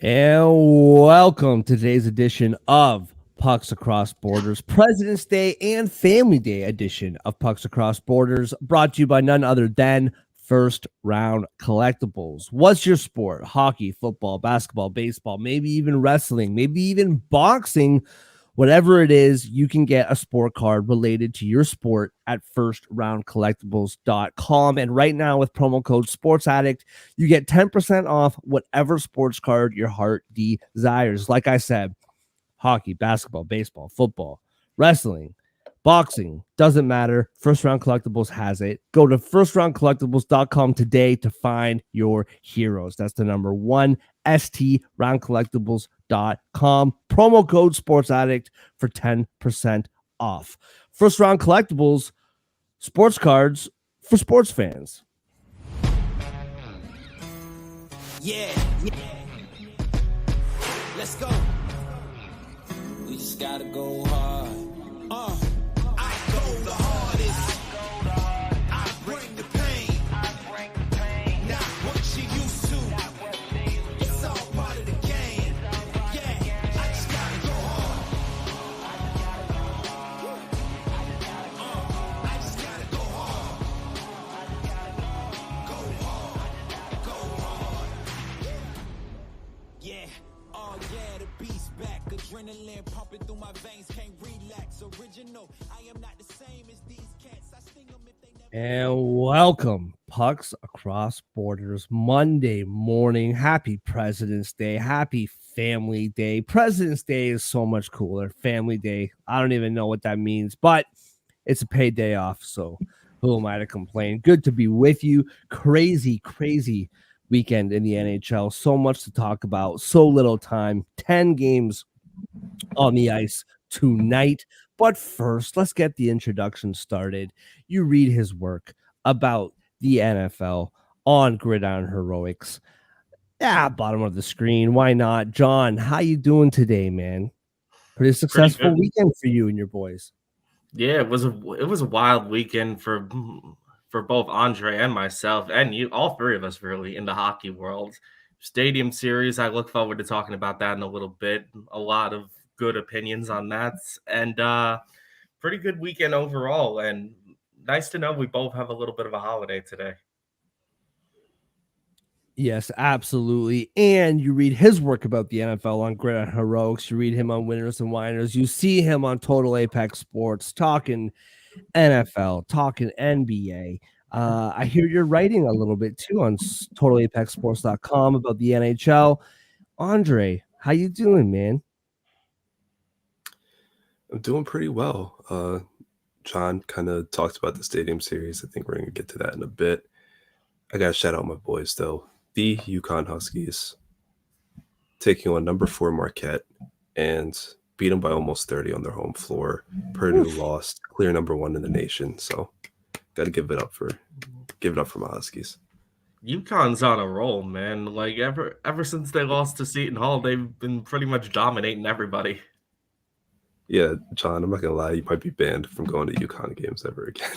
And welcome to today's edition of Pucks Across Borders, President's Day and Family Day edition of Pucks Across Borders, brought to you by none other than First Round Collectibles. What's your sport? Hockey, football, basketball, baseball, maybe even wrestling, maybe even boxing. Whatever it is, you can get a sport card related to your sport at firstroundcollectibles.com. And right now, with promo code SportsAddict, you get 10% off whatever sports card your heart desires. Like I said, hockey, basketball, baseball, football, wrestling, boxing, doesn't matter. First Round Collectibles has it. Go to firstroundcollectibles.com today to find your heroes. That's the number one, STRoundcollectibles.com. Promo code SportsAddict for 10% off. First Round Collectibles, sports cards for sports fans. Yeah. Let's go. We just gotta go hard. I go the hardest. I bring the pain. Not what you used to. It's all part of the game. Yeah, I just gotta go hard. I just gotta go hard. Go hard. Yeah. Oh yeah, the beast back. Adrenaline pumping through my veins, can't relax. Original, I am not the same as these cats. I sting them if they never. And welcome, Pucks Across Borders, Monday morning. Happy President's Day. Happy Family Day. President's Day is so much cooler. Family Day, I don't even know what that means, but it's a paid day off, so who am I to complain? Good to be with you. Crazy weekend in the NHL. So much to talk about, so little time. 10 games on the ice tonight. But first, let's get the introduction started. You read his work about the NFL on Gridiron Heroics. Bottom of the screen. Why not? John, how you doing today, man? Pretty successful weekend for you and your boys. Yeah, it was a wild weekend for both Andre and myself, and you, all three of us, really, in the hockey world. Stadium Series, I look forward to talking about that in a little bit. A lot of good opinions on that, and pretty good weekend overall. And nice to know we both have a little bit of a holiday today. Yes, absolutely. And you read his work about the NFL on Gridiron Heroics. You read him on Winners and Winers. You see him on Total Apex Sports talking NFL, talking NBA. I hear you're writing a little bit too on totalapexsports.com about the NHL. Andre, how you doing, man? I'm doing pretty well. John kind of talked about the Stadium Series. I think we're going to get to that in a bit. I got to shout out my boys, though. The UConn Huskies taking on number 4 Marquette and beat them by almost 30 on their home floor. Purdue lost, clear number 1 in the nation. So got to give it up for my Huskies. UConn's on a roll, man. Like ever since they lost to Seton Hall, they've been pretty much dominating everybody. Yeah, John, I'm not going to lie. You might be banned from going to UConn games ever again.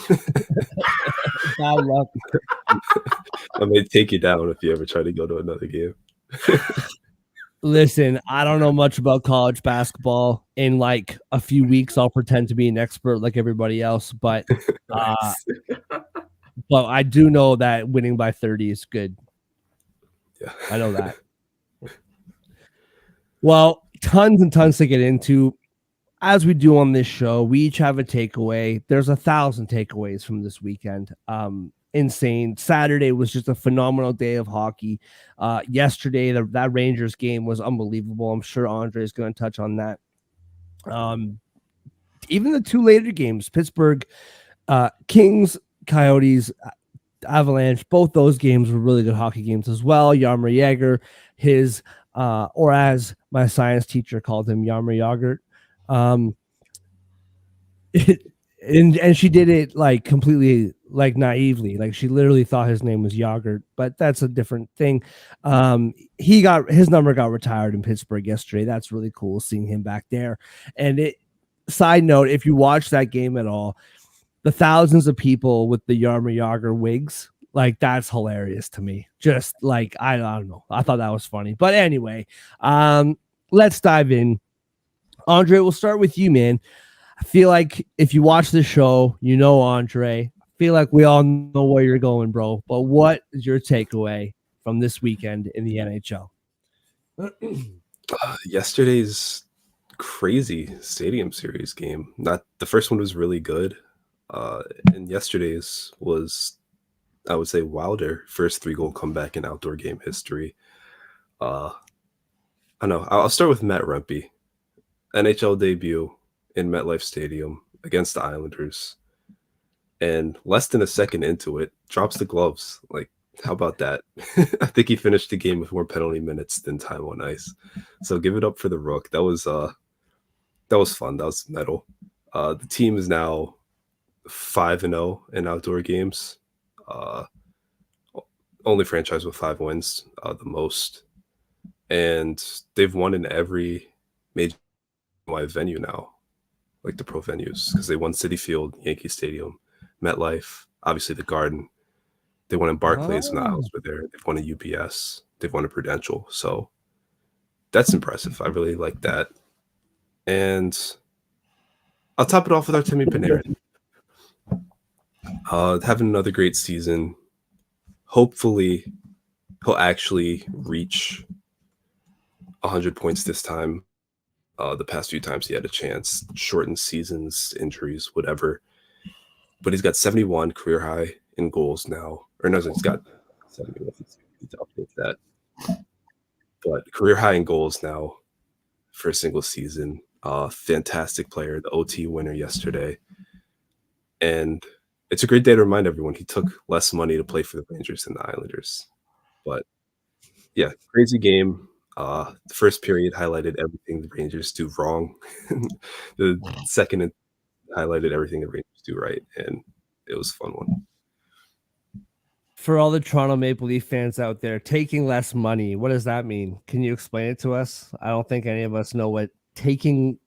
Bad luck. I may take you down if you ever try to go to another game. Listen, I don't know much about college basketball. In like a few weeks, I'll pretend to be an expert like everybody else. But but I do know that winning by 30 is good. Yeah, I know that. Well, tons and tons to get into. As we do on this show, we each have a takeaway. There's 1,000 takeaways from this weekend. Insane. Saturday was just a phenomenal day of hockey. Yesterday, that Rangers game was unbelievable. I'm sure Andre is going to touch on that. Even the 2 later games, Pittsburgh, Kings, Coyotes, Avalanche, both those games were really good hockey games as well. Jaromir Jagr, his, or as my science teacher called him, Jaromir Jagr. And she did it like completely like naively, like she literally thought his name was Yogurt, but that's a different thing. His number got retired in Pittsburgh yesterday. That's really cool seeing him back there. And side note, if you watch that game at all, the thousands of people with the Jaromir Jagr wigs, Like, that's hilarious to me. Just like, I don't know. I thought that was funny. But anyway, let's dive in. Andre, we'll start with you, man. I feel like if you watch the show, you know Andre. I feel like we all know where you're going, bro. But what is your takeaway from this weekend in the NHL? Yesterday's crazy Stadium Series game. Not the first one was really good, and yesterday's was, I would say, wilder. First 3-goal comeback in outdoor game history. I know. I'll start with Matt Rempe, NHL debut in MetLife Stadium against the Islanders, and less than a second into it, drops the gloves. Like, how about that? I think he finished the game with more penalty minutes than time on ice. So give it up for the Rook. That was fun. That was metal. The team is now 5-0 in outdoor games. Only franchise with 5 wins, the most. And they've won in every major venue now, like the pro venues, because they won Citi Field, Yankee Stadium, MetLife, obviously the Garden. They won in Barclays when the Isles were there. They've won at UBS. They've won at Prudential. So that's impressive. I really like that. And I'll top it off with Artemi Panarin. Having another great season. Hopefully, he'll actually reach 100 points this time. The past few times he had a chance, shortened seasons, injuries, whatever. But he's got 71 career high in goals now. Or no, he's got 71. Need to update that. But career high in goals now for a single season. Fantastic player, the OT winner yesterday. And it's a great day to remind everyone he took less money to play for the Rangers than the Islanders. But yeah, crazy game. The first period highlighted everything the Rangers do wrong. The second highlighted everything the Rangers do right, and it was a fun one. For all the Toronto Maple Leaf fans out there, taking less money, what does that mean? Can you explain it to us? I don't think any of us know what taking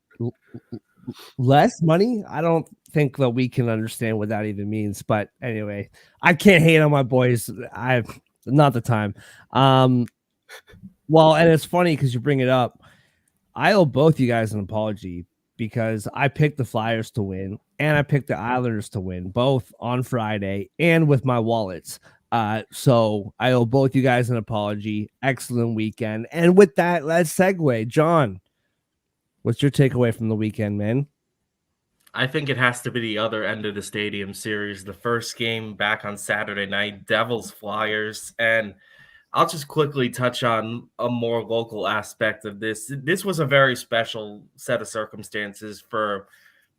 less money. I don't think that we can understand what that even means. But anyway, I can't hate on my boys. I've not the time. Well, and it's funny because you bring it up. I owe both you guys an apology because I picked the Flyers to win and I picked the Islanders to win, both on Friday and with my wallets. So I owe both you guys an apology. Excellent weekend. And with that, let's segue. John, what's your takeaway from the weekend, man? I think it has to be the other end of the Stadium Series. The first game back on Saturday night, Devils Flyers, and I'll just quickly touch on a more local aspect of this. This was a very special set of circumstances for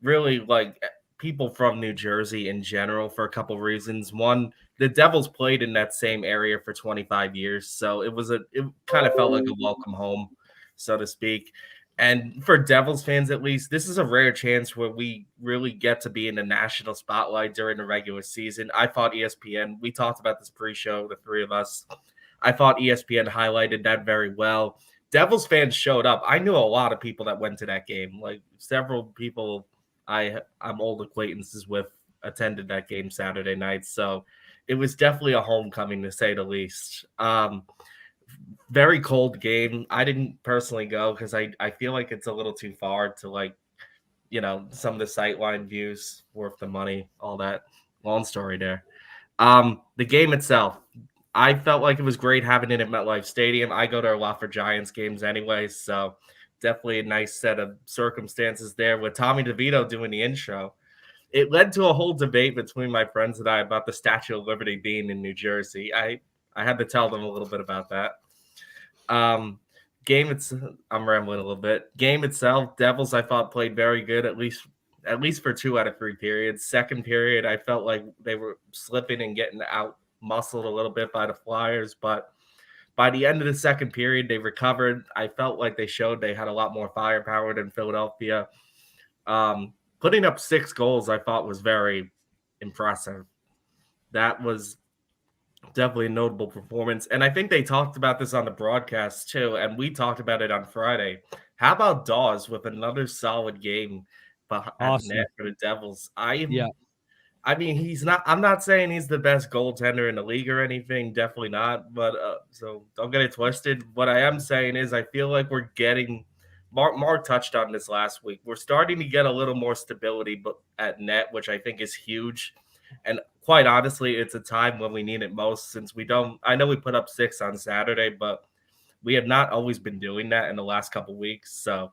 really like people from New Jersey in general for a couple reasons. One, the Devils played in that same area for 25 years, so it kind of felt like a welcome home, so to speak. And for Devils fans, at least, this is a rare chance where we really get to be in the national spotlight during the regular season. I thought ESPN, we talked about this pre-show, the three of us. I thought ESPN highlighted that very well. Devils fans showed up. I knew a lot of people that went to that game. Like several people I'm old acquaintances with attended that game Saturday night. So it was definitely a homecoming to say the least. Very cold game. I didn't personally go because I feel like it's a little too far to like, some of the sightline views worth the money, all that. Long story there. The game itself, I felt like it was great having it at MetLife Stadium. I go to a lot for Giants games anyway, so definitely a nice set of circumstances there with Tommy DeVito doing the intro. It led to a whole debate between my friends and I about the Statue of Liberty being in New Jersey. I had to tell them a little bit about that. I'm rambling a little bit. Game itself, Devils I thought played very good, at least for 2 out of 3 periods. Second period, I felt like they were slipping and getting out muscled a little bit by the Flyers, but by the end of the second period, they recovered. I felt like they showed they had a lot more firepower than Philadelphia. Putting up 6 goals, I thought was very impressive. That was definitely a notable performance. And I think they talked about this on the broadcast too, and we talked about it on Friday. How about Dawes with another solid game at Awesome. net for the Devils? Yeah. I mean, he's not. I'm not saying he's the best goaltender in the league or anything. Definitely not. But so don't get it twisted. What I am saying is, I feel like we're getting. Mark touched on this last week. We're starting to get a little more stability, but at net, which I think is huge. And quite honestly, it's a time when we need it most. Since we don't. I know we put up 6 on Saturday, but we have not always been doing that in the last couple weeks. So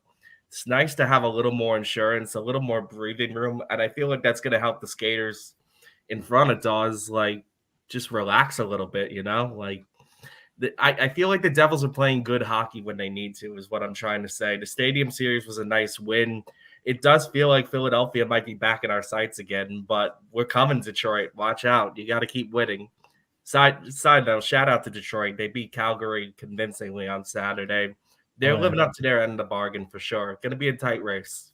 it's nice to have a little more insurance, a little more breathing room, and I feel like that's going to help the skaters in front of Dawes like just relax a little bit, like I feel like the Devils are playing good hockey when they need to, is what I'm trying to say. The Stadium Series was a nice win. It does feel like Philadelphia might be back in our sights again, but we're coming, Detroit. Watch out. You got to keep winning. Side note, shout out to Detroit. They beat Calgary convincingly on Saturday. They're Oh, yeah. living up to their end of the bargain for sure. Going to be a tight race.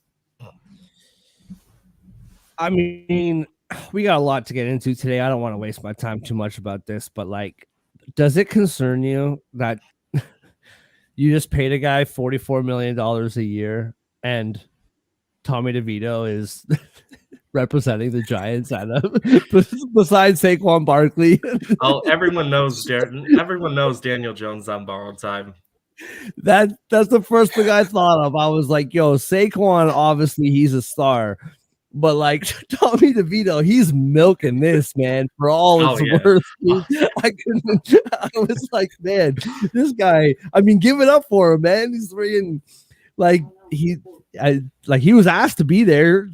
I mean, we got a lot to get into today. I don't want to waste my time too much about this, but like, does it concern you that you just paid a guy $44 million a year and Tommy DeVito is representing the Giants besides Saquon Barkley? Oh, everyone knows Daniel Jones on borrowed time. That's the first thing I thought of. I was like, yo, Saquon, obviously he's a star. But like Tommy DeVito, he's milking this, man, for all it's worth. I was like, man, this guy. I mean, give it up for him, man. He's freaking like he was asked to be there.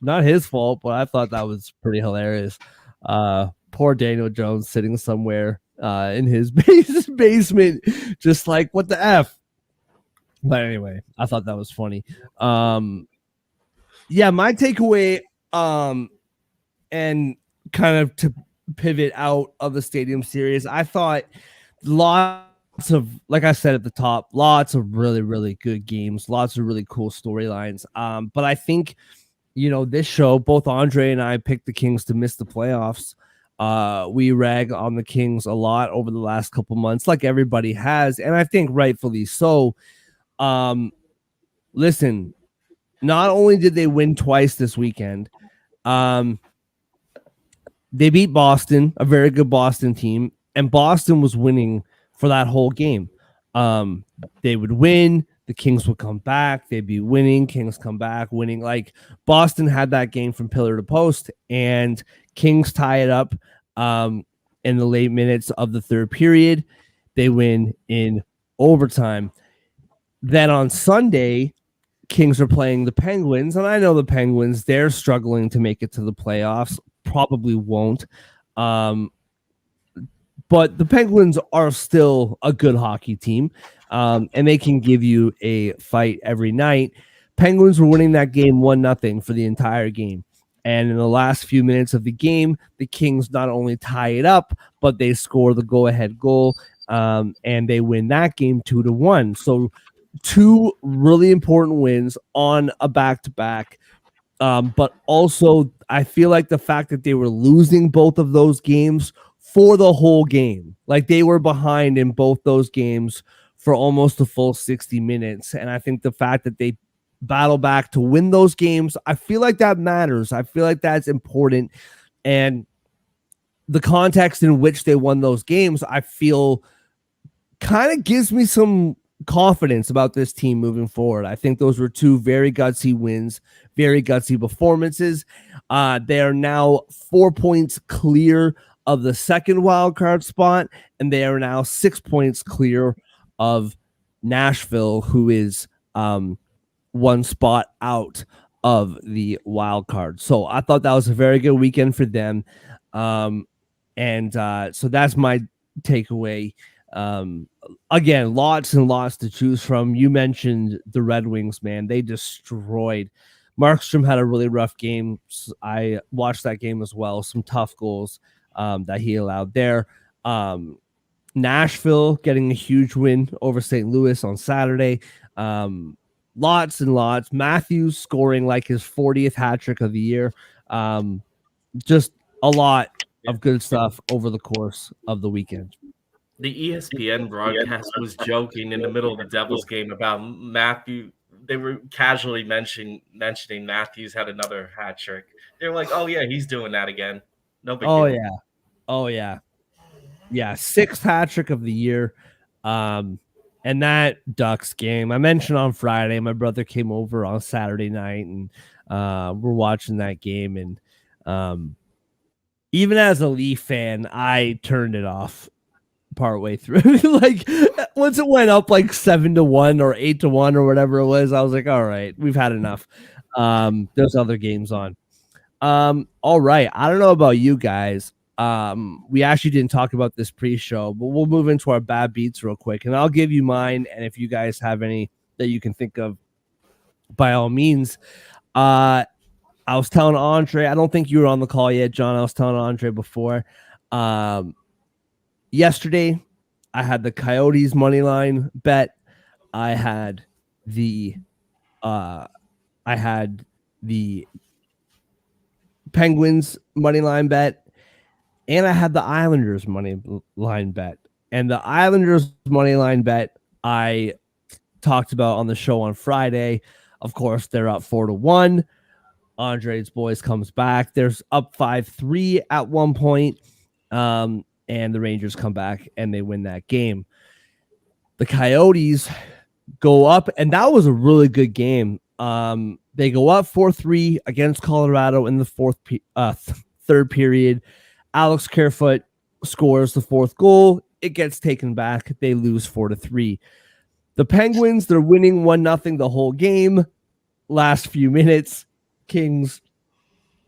Not his fault, but I thought that was pretty hilarious. Poor Daniel Jones sitting somewhere in his basement, just like what the F. But anyway, I thought that was funny. Yeah, my takeaway, and kind of to pivot out of the Stadium Series, I thought lots of, like I said at the top, lots of really, really good games, lots of really cool storylines. But I think, this show, both Andre and I picked the Kings to miss the playoffs. We rag on the Kings a lot over the last couple months, like everybody has, and I think rightfully so. Listen, not only did they win twice this weekend, they beat Boston, a very good Boston team, and Boston was winning for that whole game. They would win, the Kings would come back, they'd be winning, Kings come back, winning. Like Boston had that game from pillar to post, and Kings tie it up in the late minutes of the third period. They win in overtime. Then on Sunday, Kings are playing the Penguins, and I know the Penguins, they're struggling to make it to the playoffs, probably won't. But the Penguins are still a good hockey team, and they can give you a fight every night. Penguins were winning that game 1-0 for the entire game. And in the last few minutes of the game, the Kings not only tie it up, but they score the go-ahead goal, and they win that game 2-1. So 2 really important wins on a back-to-back. But also, I feel like the fact that they were losing both of those games for the whole game, like they were behind in both those games for almost a full 60 minutes. And I think the fact that they battle back to win those games, I feel like that matters. I feel like that's important. And the context in which they won those games, I feel kind of gives me some confidence about this team moving forward. I think those were 2 very gutsy wins, very gutsy performances. They are now 4 points clear of the second wild card spot, and they are now 6 points clear of Nashville, who is 1 spot out of the wild card. So I thought that was a very good weekend for them. And so that's my takeaway. Again, lots and lots to choose from. You mentioned the Red Wings, man. They destroyed. Markstrom had a really rough game. I watched that game as well. Some tough goals that he allowed there. Nashville getting a huge win over St. Louis on Saturday. Lots and lots. Matthews scoring like his 40th hat trick of the year. Just a lot of good stuff over the course of the weekend. The ESPN broadcast was joking in the middle of the Devils game about they were casually mentioning Matthews had another hat trick. They're like, oh yeah, he's doing that again. No big Oh deal. yeah. Oh yeah. Yeah, 6th hat trick of the year. And that Ducks game, I mentioned on Friday, my brother came over on Saturday night and we're watching that game. And even as a Leaf fan, I turned it off partway through. Like once it went up like 7-1 or 8-1 or whatever it was, I was like, all right, we've had enough. There's other games on. All right. I don't know about you guys. We actually didn't talk about this pre-show, but we'll move into our bad beats real quick, and I'll give you mine. And if you guys have any that you can think of, by all means. I was telling Andre, I don't think you were on the call yet, John. I was telling Andre before. Yesterday, I had the Coyotes money line bet. I had the Penguins money line bet, and I had the Islanders money line bet. And the Islanders money line bet I talked about on the show on Friday. Of course, they're up 4-1. Andre's boys comes back. There's up 5-3 at one point. And the Rangers come back and they win that game. The Coyotes go up, and that was a really good game. They go up 4-3 against Colorado in the third period. Alex Kerfoot scores the 4th goal. It gets taken back. They lose 4-3. The Penguins, they're winning 1-0 the whole game. Last few minutes, Kings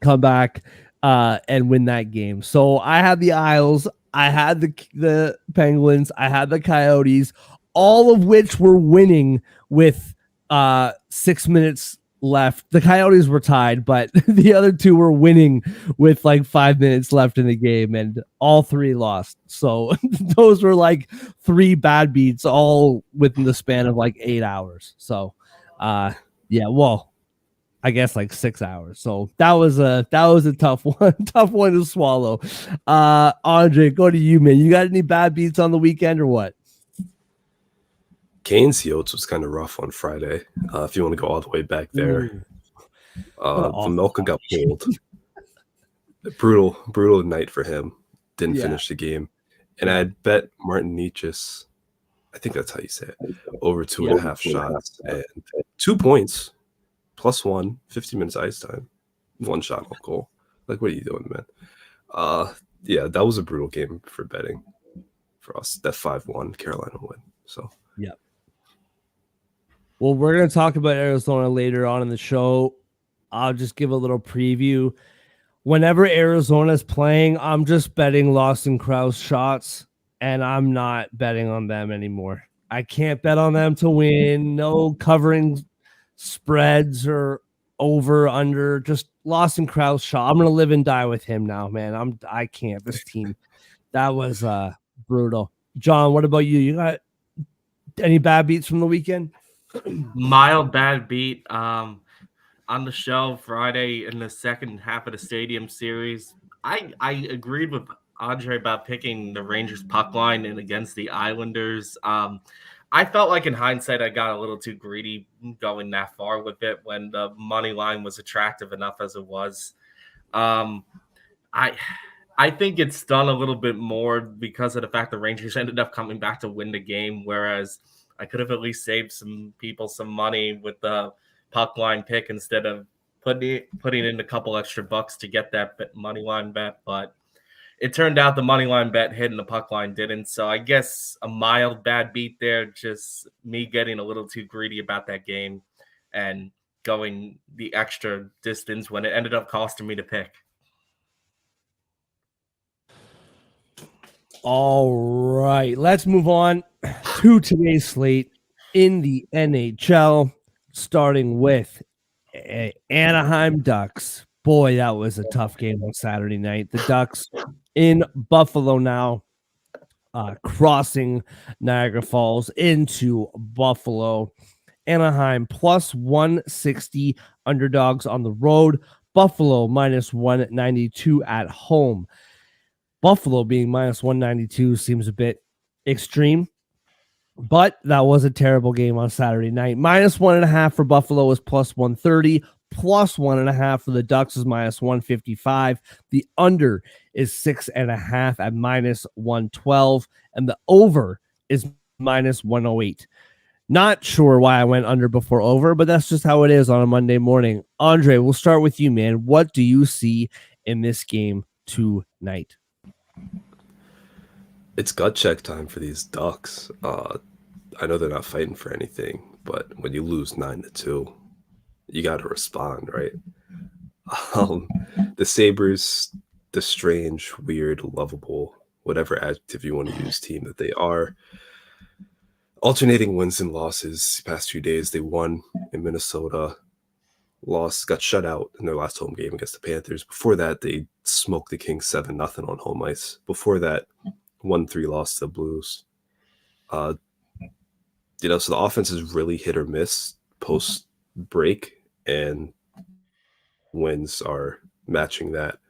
come back and win that game. So I had the Isles, I had the Penguins, I had the Coyotes, all of which were winning with 6 minutes left. The Coyotes were tied, but the other two were winning with like 5 minutes left in the game, and all 3 lost. So those were like 3 bad beats all within the span of like 8 hours. So yeah, well, I guess like 6 hours. So that was a tough one to swallow. Andre, go to you, man. You got any bad beats on the weekend or what? Canes Yotes was kind of rough on Friday. If you want to go all the way back there, the Melka got pulled. Brutal night for him. Didn't finish the game, and I had bet Martin Nietzsche's, I think that's how you say it, over 2.5 shots and 2 points, +1, 50 minutes ice time, 1 shot on goal. Like, what are you doing, man? Yeah, that was a brutal game for betting for us. That 5-1 Carolina win. So yeah. Well, we're going to talk about Arizona later on in the show. I'll just give a little preview. Whenever Arizona's playing, I'm just betting Lawson Krause shots, and I'm not betting on them anymore. I can't bet on them to win. No covering spreads or over, under. Just Lawson Krause shot. I'm going to live and die with him now, man. I can't. This team. That was brutal. John, what about you? You got any bad beats from the weekend? Mild bad beat on the show Friday in the second half of the Stadium Series. I agreed with Andre about picking the Rangers puck line and against the Islanders. I felt like in hindsight I got a little too greedy going that far with it when the money line was attractive enough as it was. I think it's done a little bit more because of the fact the Rangers ended up coming back to win the game, whereas I could have at least saved some people some money with the puck line pick instead of putting in a couple extra bucks to get that money line bet. But it turned out the money line bet hit and the puck line didn't. So I guess a mild bad beat there, just me getting a little too greedy about that game and going the extra distance when it ended up costing me to pick. All right, let's move on to today's slate in the NHL, starting with Anaheim Ducks. Boy, that was a tough game on Saturday night. The Ducks in Buffalo now, crossing Niagara Falls into Buffalo. Anaheim +160 underdogs on the road. Buffalo -192 at home. Buffalo being -192 seems a bit extreme. But that was a terrible game on Saturday night. -1.5 for Buffalo is +130. +1.5 for the Ducks is -155. The under is 6.5 at -112. And the over is -108. Not sure why I went under before over, but that's just how it is on a Monday morning. Andre, we'll start with you, man. What do you see in this game tonight? It's gut check time for these Ducks. I know they're not fighting for anything, but when you lose 9-2, you got to respond, right? The Sabres, the strange, weird, lovable, whatever adjective you want to use, team that they are, alternating wins and losses. Past few days, they won in Minnesota, got shut out in their last home game against the Panthers. Before that, they smoked the Kings 7-0 on home ice. Before that, 1-3 loss to the Blues. So the offense is really hit or miss post break, and wins are matching that.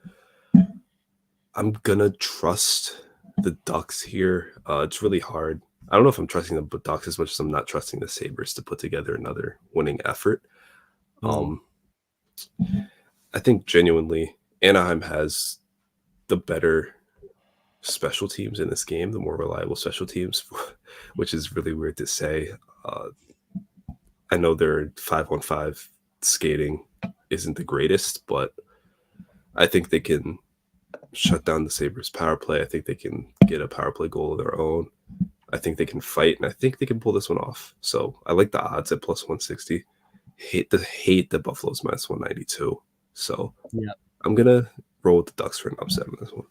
I'm gonna trust the Ducks here. It's really hard. I don't know if I'm trusting the Ducks as much as I'm not trusting the Sabres to put together another winning effort. I think genuinely Anaheim has the better special teams in this game, the more reliable special teams, which is really weird to say. I know their 5-on-5 skating isn't the greatest, but I think they can shut down the Sabres power play. I think they can get a power play goal of their own. I think they can fight, and I think they can pull this one off. So I like the odds at +160. Hate the Buffalo's -192. So yeah, I'm gonna roll with the Ducks for an upset on this one.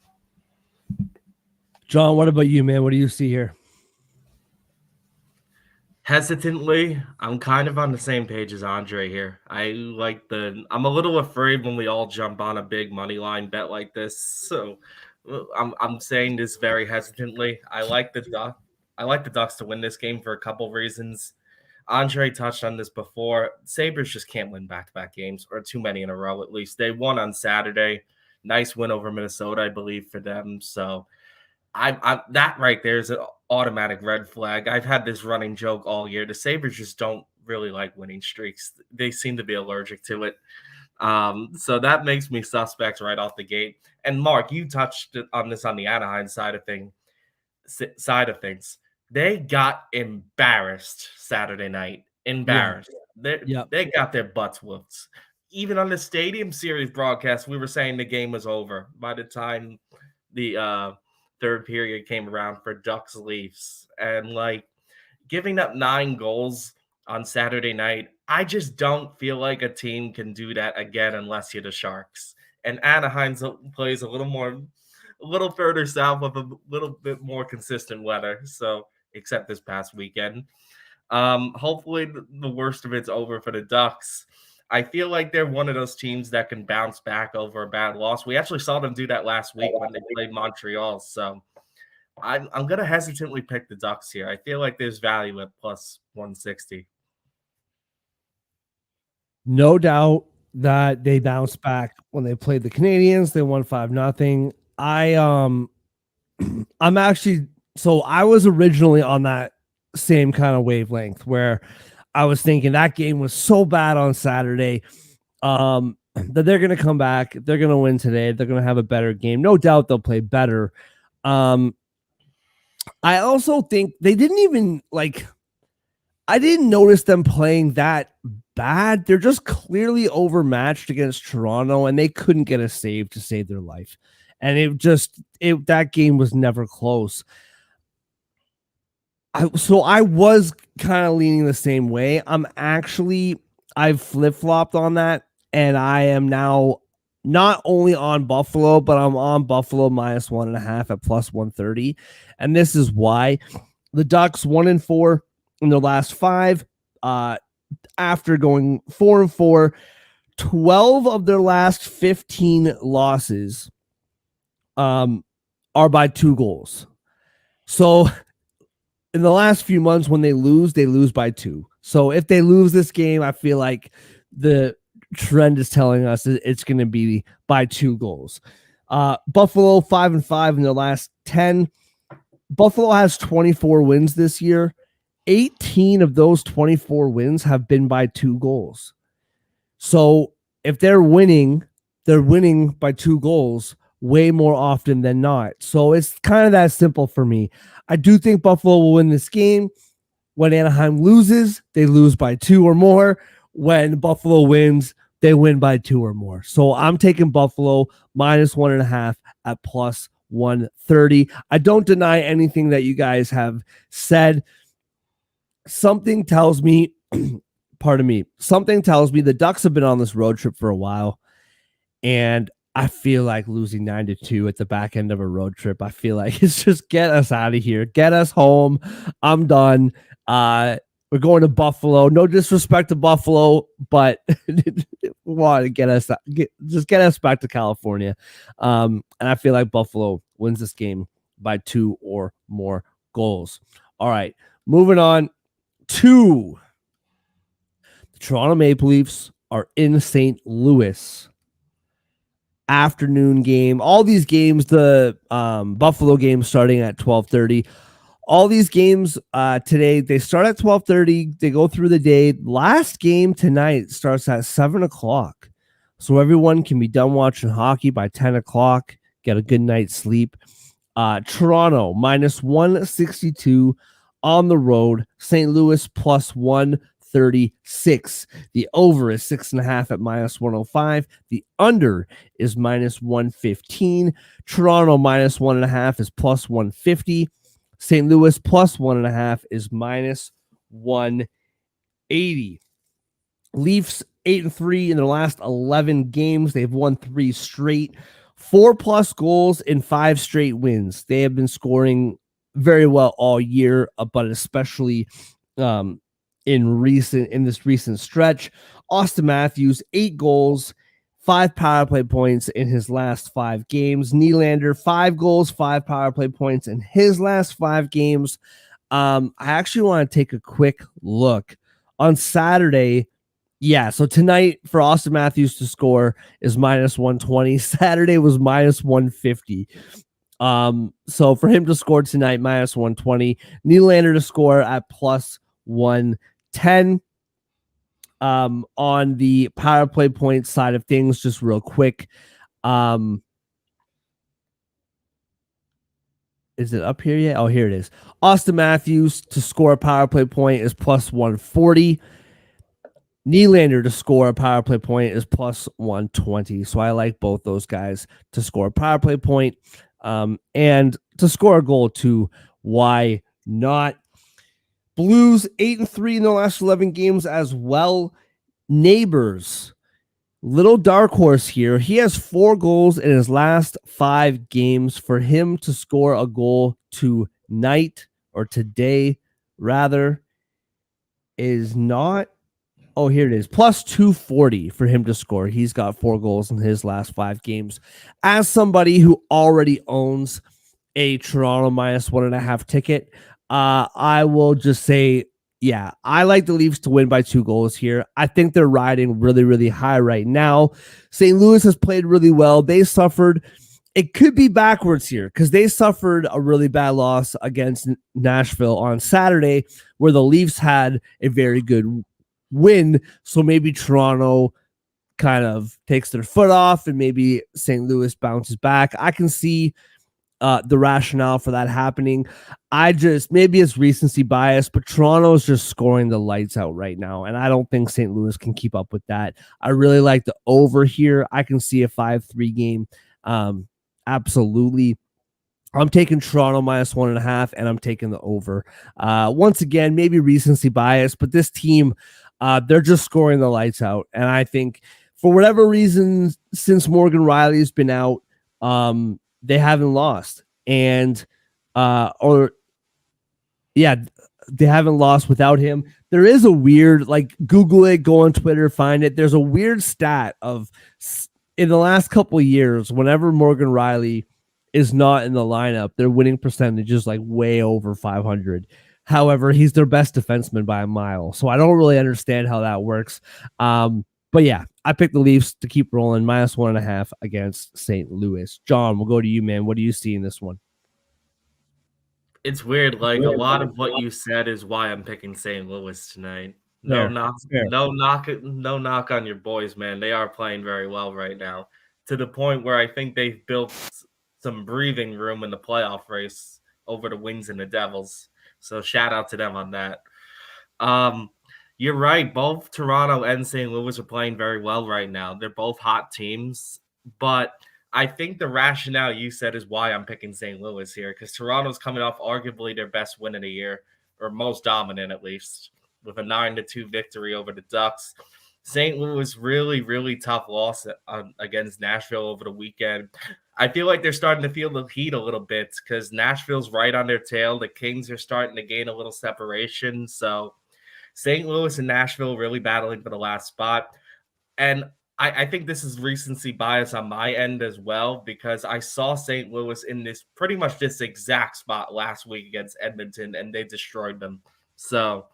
John, what about you, man? What do you see here? Hesitantly, I'm kind of on the same page as Andre here. I'm a little afraid when we all jump on a big money line bet like this. So I'm saying this very hesitantly. I like the Ducks to win this game for a couple reasons. Andre touched on this before. Sabres just can't win back-to-back games, or too many in a row at least. They won on Saturday. Nice win over Minnesota, I believe, for them. So I that right there is an automatic red flag. I've had this running joke all year. The Sabres just don't really like winning streaks. They seem to be allergic to it. So that makes me suspect right off the gate. And Mark, you touched on this on the Anaheim side of things. They got embarrassed Saturday night. Embarrassed. They got their butts whooped. Even on the Stadium Series broadcast, we were saying the game was over by the time the third period came around for Ducks Leafs. And giving up 9 goals on Saturday night, I just don't feel like a team can do that again unless you're the Sharks. And Anaheim plays a little further south with a little bit more consistent weather. So except this past weekend. Hopefully the worst of it's over for the Ducks. I feel like they're one of those teams that can bounce back over a bad loss. We actually saw them do that last week when they played Montreal. So I'm going to hesitantly pick the Ducks here. I feel like there's value at +160. No doubt that they bounced back when they played the Canadiens. They won 5-0. I'm actually, so I was originally on that same kind of wavelength where I was thinking that game was so bad on Saturday that they're going to come back. They're going to win today. They're going to have a better game. No doubt they'll play better. I also think they didn't even I didn't notice them playing that bad. They're just clearly overmatched against Toronto, and they couldn't get a save to save their life. And that game was never close. So I was kind of leaning the same way. I've flip-flopped on that, and I am now not only on Buffalo, but I'm on Buffalo -1.5 at +130. And this is why. The Ducks 1-4 in their last 5. After going 4-4, 12 of their last 15 losses are by 2 goals. So in the last few months, when they lose by 2. So if they lose this game, I feel like the trend is telling us it's going to be by 2 goals. Buffalo 5-5 in their last 10. Buffalo has 24 wins this year, 18 of those 24 wins have been by 2 goals. So if they're winning by 2 goals way more often than not. So it's kind of that simple for me. I do think Buffalo will win this game. When Anaheim loses, they lose by 2 or more. When Buffalo wins, they win by 2 or more. So I'm taking Buffalo -1.5 at +130. I don't deny anything that you guys have said. Something tells me, pardon me, something tells me the Ducks have been on this road trip for a while. And I feel like losing 9-2 at the back end of a road trip. I feel like it's just get us out of here. Get us home. I'm done. We're going to Buffalo. No disrespect to Buffalo, but want to get us back to California. And I feel like Buffalo wins this game by 2 or more goals. All right, moving on to the Toronto Maple Leafs are in St. Louis. Afternoon game. All these games, the Buffalo game starting at 12:30. All these games today, they start at 12:30. They go through the day. Last game tonight starts at 7 o'clock. So everyone can be done watching hockey by 10 o'clock. Get a good night's sleep. Toronto -162 on the road. St. Louis +136. The over is 6.5 at -105. The under is -115. Toronto -1.5 is +150. St. Louis +1.5 is -180. Leafs 8-3 in their last 11 games. They've won 3 straight, 4+ goals in 5 straight wins. They have been scoring very well all year, but especially in this recent stretch. Austin Matthews, 8 goals, 5 power play points in his last 5 games. Nylander, 5 goals, 5 power play points in his last 5 games. I actually want to take a quick look on Saturday. Yeah, so tonight for Austin Matthews to score is -120. Saturday was -150. So for him to score tonight, -120. Nylander to score at +110. On the power play point side of things, just real quick. Is it up here yet? Oh, here it is. Austin Matthews to score a power play point is +140. Nylander to score a power play point is +120. So I like both those guys to score a power play point, and to score a goal too. Why not? Blues 8-3 in the last 11 games as well. Neighbors, little dark horse here. He has 4 goals in his last 5 games. For him to score a goal tonight, or today rather, is not. Oh, here it is. +240 for him to score. He's got 4 goals in his last 5 games. As somebody who already owns a Toronto -1.5 ticket, I will just say, yeah, I like the Leafs to win by 2 goals here. I think they're riding really, really high right now. St. Louis has played really well. They suffered. It could be backwards here because they suffered a really bad loss against Nashville on Saturday, where the Leafs had a very good win. So maybe Toronto kind of takes their foot off and maybe St. Louis bounces back. I can see the rationale for that happening. Maybe it's recency bias, but Toronto's just scoring the lights out right now, and I don't think St. Louis can keep up with that. I really like the over here. I can see a 5-3 game. Absolutely. I'm taking Toronto -1.5, and I'm taking the over. Once again, maybe recency bias, but this team, they're just scoring the lights out. And I think for whatever reason, since Morgan Riley's been out, they haven't lost. And, they haven't lost without him. There is a weird, like, Google it, go on Twitter, find it. There's a weird stat of in the last couple of years, whenever Morgan Riley is not in the lineup, their winning percentage is like way over 500. However, he's their best defenseman by a mile. So I don't really understand how that works. But yeah, I picked the Leafs to keep rolling -1.5 against St. Louis. John, we'll go to you, man. What do you see in this one? It's weird. Like a lot of what you said is why I'm picking St. Louis tonight. Fair. No knock on your boys, man. They are playing very well right now, to the point where I think they've built some breathing room in the playoff race over the Wings and the Devils. So shout out to them on that. Um, you're right. Both Toronto and St. Louis are playing very well right now. They're both hot teams, but I think the rationale you said is why I'm picking St. Louis here, because Toronto's coming off arguably their best win of the year, or most dominant at least, with a 9-2 victory over the Ducks. St. Louis really tough loss against Nashville over the weekend. I feel like they're starting to feel the heat a little bit because Nashville's right on their tail. The Kings are starting to gain a little separation. So St. Louis and Nashville really battling for the last spot. And I think this is recency bias on my end as well, because I saw St. Louis in this pretty much this exact spot last week against Edmonton, and they destroyed them. So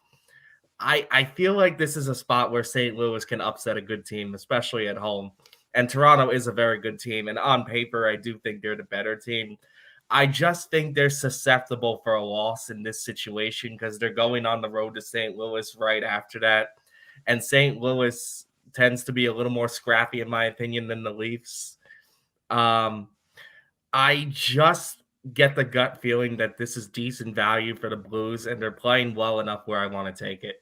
I feel like this is a spot where St. Louis can upset a good team, especially at home. And Toronto is a very good team. And on paper, I do think they're the better team. I just think they're susceptible for a loss in this situation because they're going on the road to St. Louis right after that. And St. Louis tends to be a little more scrappy, in my opinion, than the Leafs. I just get the gut feeling that this is decent value for the Blues, and they're playing well enough where I want to take it.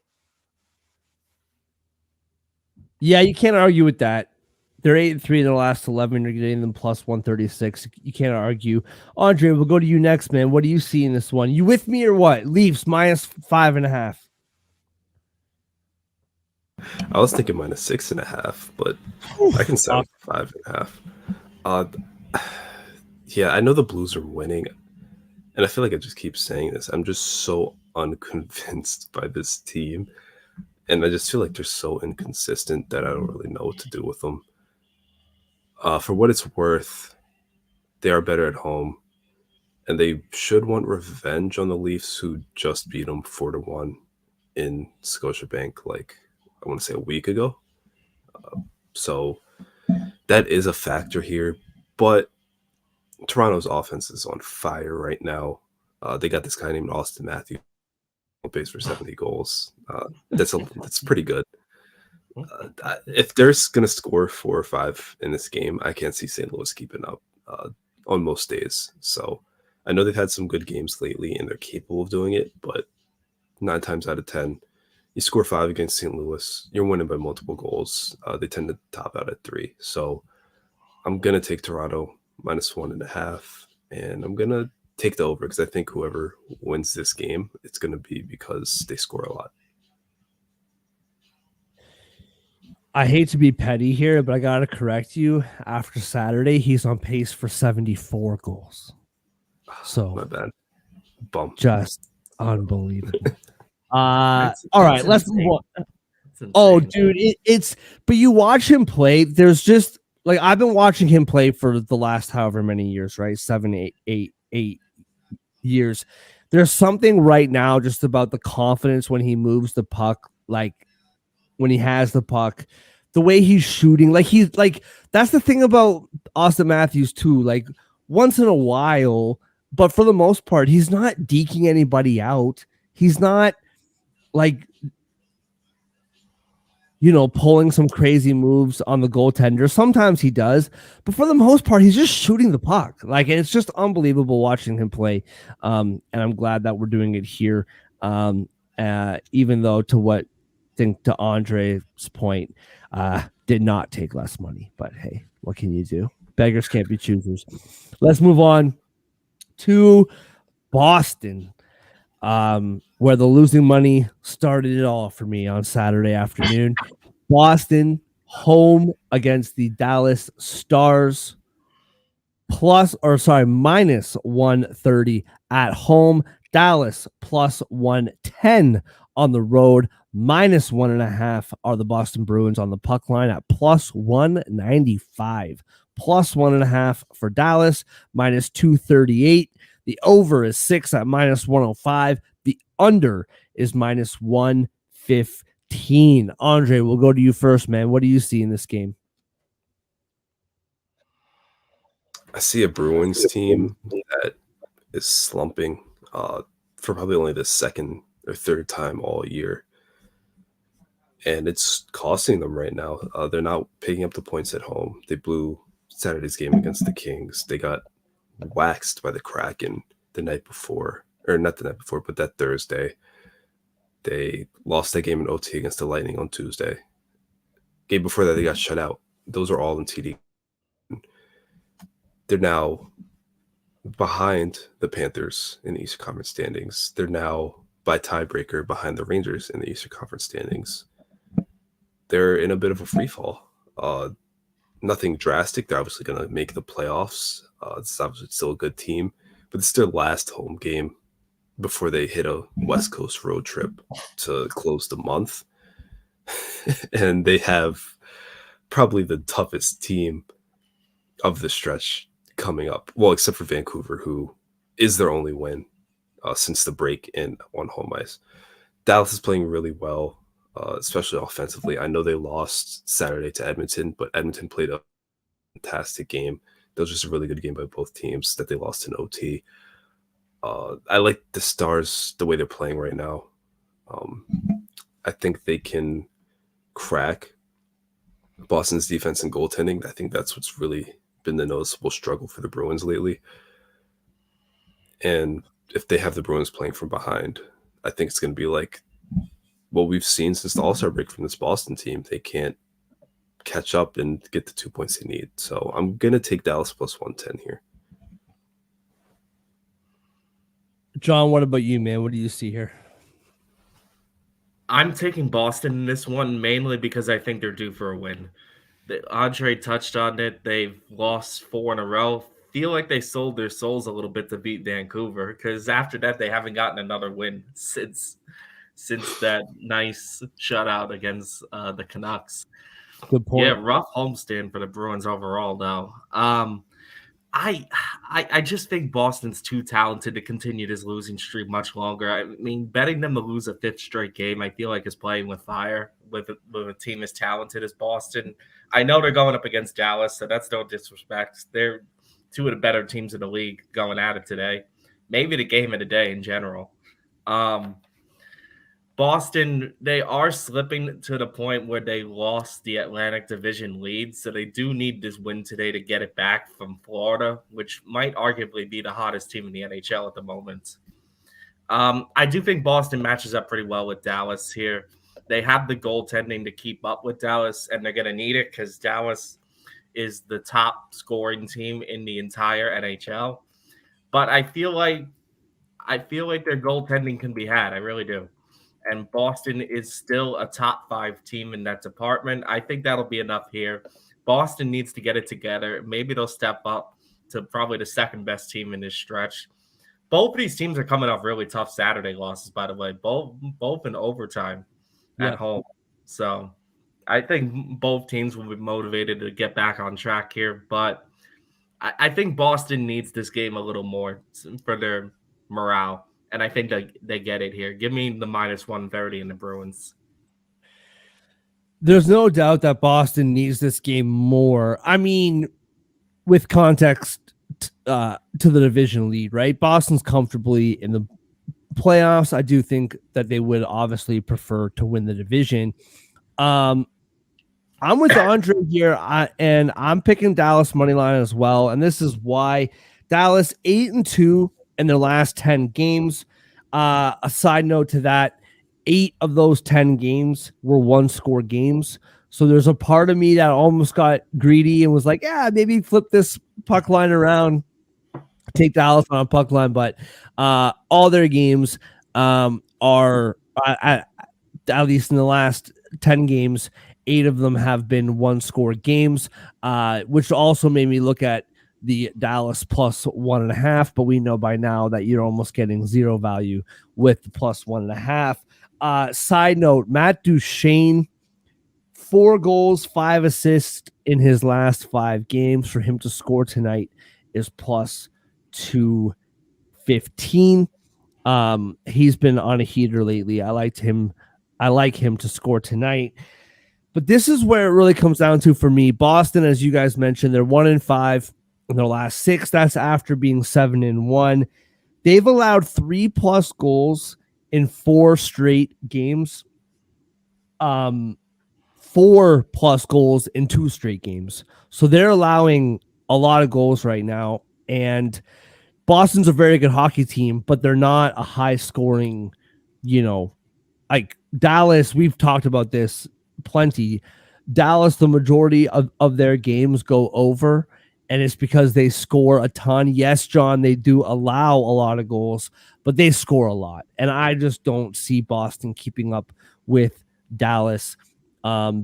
Yeah, you can't argue with that. They're 8-3 in the last 11. You're getting them plus 136. You can't argue. Andre, we'll go to you next, man. What do you see in this one? You with me or what? Leafs minus 5.5. I was thinking minus 6.5, but I can settle for 5.5. Yeah, I know the Blues are winning, and I feel like I just keep saying this. I'm just so unconvinced by this team, and I just feel like they're so inconsistent that I don't really know what to do with them. For what it's worth, they are better at home, and they should want revenge on the Leafs, who just beat them 4-1 in Scotiabank, like I want to say a week ago. So that is a factor here, but Toronto's offense is on fire right now. They got this guy named Austin Matthews on base for 70 goals. That's pretty good. If they're going to score 4 or 5 in this game, I can't see St. Louis keeping up on most days. So I know they've had some good games lately, and they're capable of doing it, but 9 times out of 10, you score 5 against St. Louis, you're winning by multiple goals. They tend to top out at 3. So I'm going to take Toronto minus 1.5, and I'm going to take the over because I think whoever wins this game, it's going to be because they score a lot. I hate to be petty here, but I got to correct you. After Saturday, he's on pace for 74 goals. So my bad. Bump. Just unbelievable. All right, let's move on. Oh, dude, it's but you watch him play. There's just like I've been watching him play for the last however many years, right? 7, 8 years. There's something right now just about the confidence when he moves the puck, like when he has the puck, the way he's shooting. Like he's like that's the thing about Austin Matthews too. Like once in a while, but for the most part, he's not deking anybody out. He's not like, you know, pulling some crazy moves on the goaltender. Sometimes he does, but for the most part, he's just shooting the puck. Like, it's just unbelievable watching him play. And I'm glad that we're doing it here. Even though to Andre's point, did not take less money, but hey, what can you do? Beggars can't be choosers. Let's move on to Boston. Where the losing money started it all for me on Saturday afternoon. Boston home against the Dallas Stars minus 130 at home. Dallas plus 110 on the road. Minus 1.5 are the Boston Bruins on the puck line at plus 195. Plus 1.5 for Dallas, minus 238. The over is 6 at minus 105. The under is minus 115. Andre, we'll go to you first, man. What do you see in this game? I see a Bruins team that is slumping. for probably only the second or third time all year. And it's costing them right now. They're not picking up the points at home. They blew Saturday's game against the Kings. They got waxed by the Kraken the night before, or not the night before, but that Thursday. They lost that game in OT against the Lightning on Tuesday. Game before that, they got shut out. Those are all in TD. They're now behind the Panthers in the Eastern Conference standings. They're now by tiebreaker behind the Rangers in the Eastern Conference standings. They're in a bit of a free fall. Nothing drastic. They're obviously going to make the playoffs. It's obviously still a good team, but it's their last home game before they hit a West Coast road trip to close the month. And they have probably the toughest team of the stretch coming up. Well, except for Vancouver, who is their only win since the break in on home ice. Dallas is playing really well, especially offensively. I know they lost Saturday to Edmonton, but Edmonton played a fantastic game. That was just a really good game by both teams that they lost in OT. I like the Stars, the way they're playing right now. I think they can crack Boston's defense and goaltending. I think that's what's really been the noticeable struggle for the Bruins lately. And if they have the Bruins playing from behind, I think it's going to be like what we've seen since the All-Star break from this Boston team. They can't catch up and get the 2 points they need. So I'm going to take Dallas plus 110 here. John, what about you, man? What do you see here? I'm taking Boston in this one mainly because I think they're due for a win. Andre touched on it. They've lost 4 in a row. Feel like they sold their souls a little bit to beat Vancouver because after that they haven't gotten another win since that nice shutout against the Canucks. Good point. Yeah, rough homestand for the Bruins overall, though. I just think Boston's too talented to continue this losing streak much longer. I mean, betting them to lose a 5th straight game, I feel like is playing with fire with a team as talented as Boston. I know they're going up against Dallas, so that's no disrespect. They're 2 of the better teams in the league going at it today. Maybe the game of the day in general. Boston, they are slipping to the point where they lost the Atlantic Division lead, so they do need this win today to get it back from Florida, which might arguably be the hottest team in the NHL at the moment. I do think Boston matches up pretty well with Dallas here. They have the goaltending to keep up with Dallas, and they're going to need it because Dallas is the top scoring team in the entire NHL. But I feel like their goaltending can be had. I really do. And Boston is still a top 5 team in that department. I think that'll be enough here. Boston needs to get it together. Maybe they'll step up to probably the second best team in this stretch. Both of these teams are coming off really tough Saturday losses, by the way, both in overtime at home. So I think both teams will be motivated to get back on track here. But I think Boston needs this game a little more for their morale. And I think they get it here. Give me the minus 130 in the Bruins. There's no doubt that Boston needs this game more. I mean, with context to the division lead, right? Boston's comfortably in the playoffs. I do think that they would obviously prefer to win the division. I'm with Andre here, and I'm picking Dallas money line as well. And this is why Dallas 8-2 in their last 10 games. A side note to that, 8 of those 10 games were 1-score games. So there's a part of me that almost got greedy and was like, yeah, maybe flip this puck line around, take Dallas on a puck line. But all their games are, at least in the last 10 games, 8 of them have been 1-score games, which also made me look at the Dallas plus 1.5, but we know by now that you're almost getting 0 value with the plus 1.5. Side note, Matt Duchene, 4 goals, 5 assists in his last 5 games. For him to score tonight is plus 215. He's been on a heater lately. I like him to score tonight. But this is where it really comes down to for me. Boston, as you guys mentioned, they're 1-5 in their last 6. That's after being 7-1. They've allowed 3+ goals in 4 straight games. 4+ goals in 2 straight games. So they're allowing a lot of goals right now. And Boston's a very good hockey team, but they're not a high scoring, like Dallas. We've talked about this plenty. Dallas, the majority of their games go over, and it's because they score a ton. Yes, John, they do allow a lot of goals, but they score a lot. And I just don't see Boston keeping up with Dallas.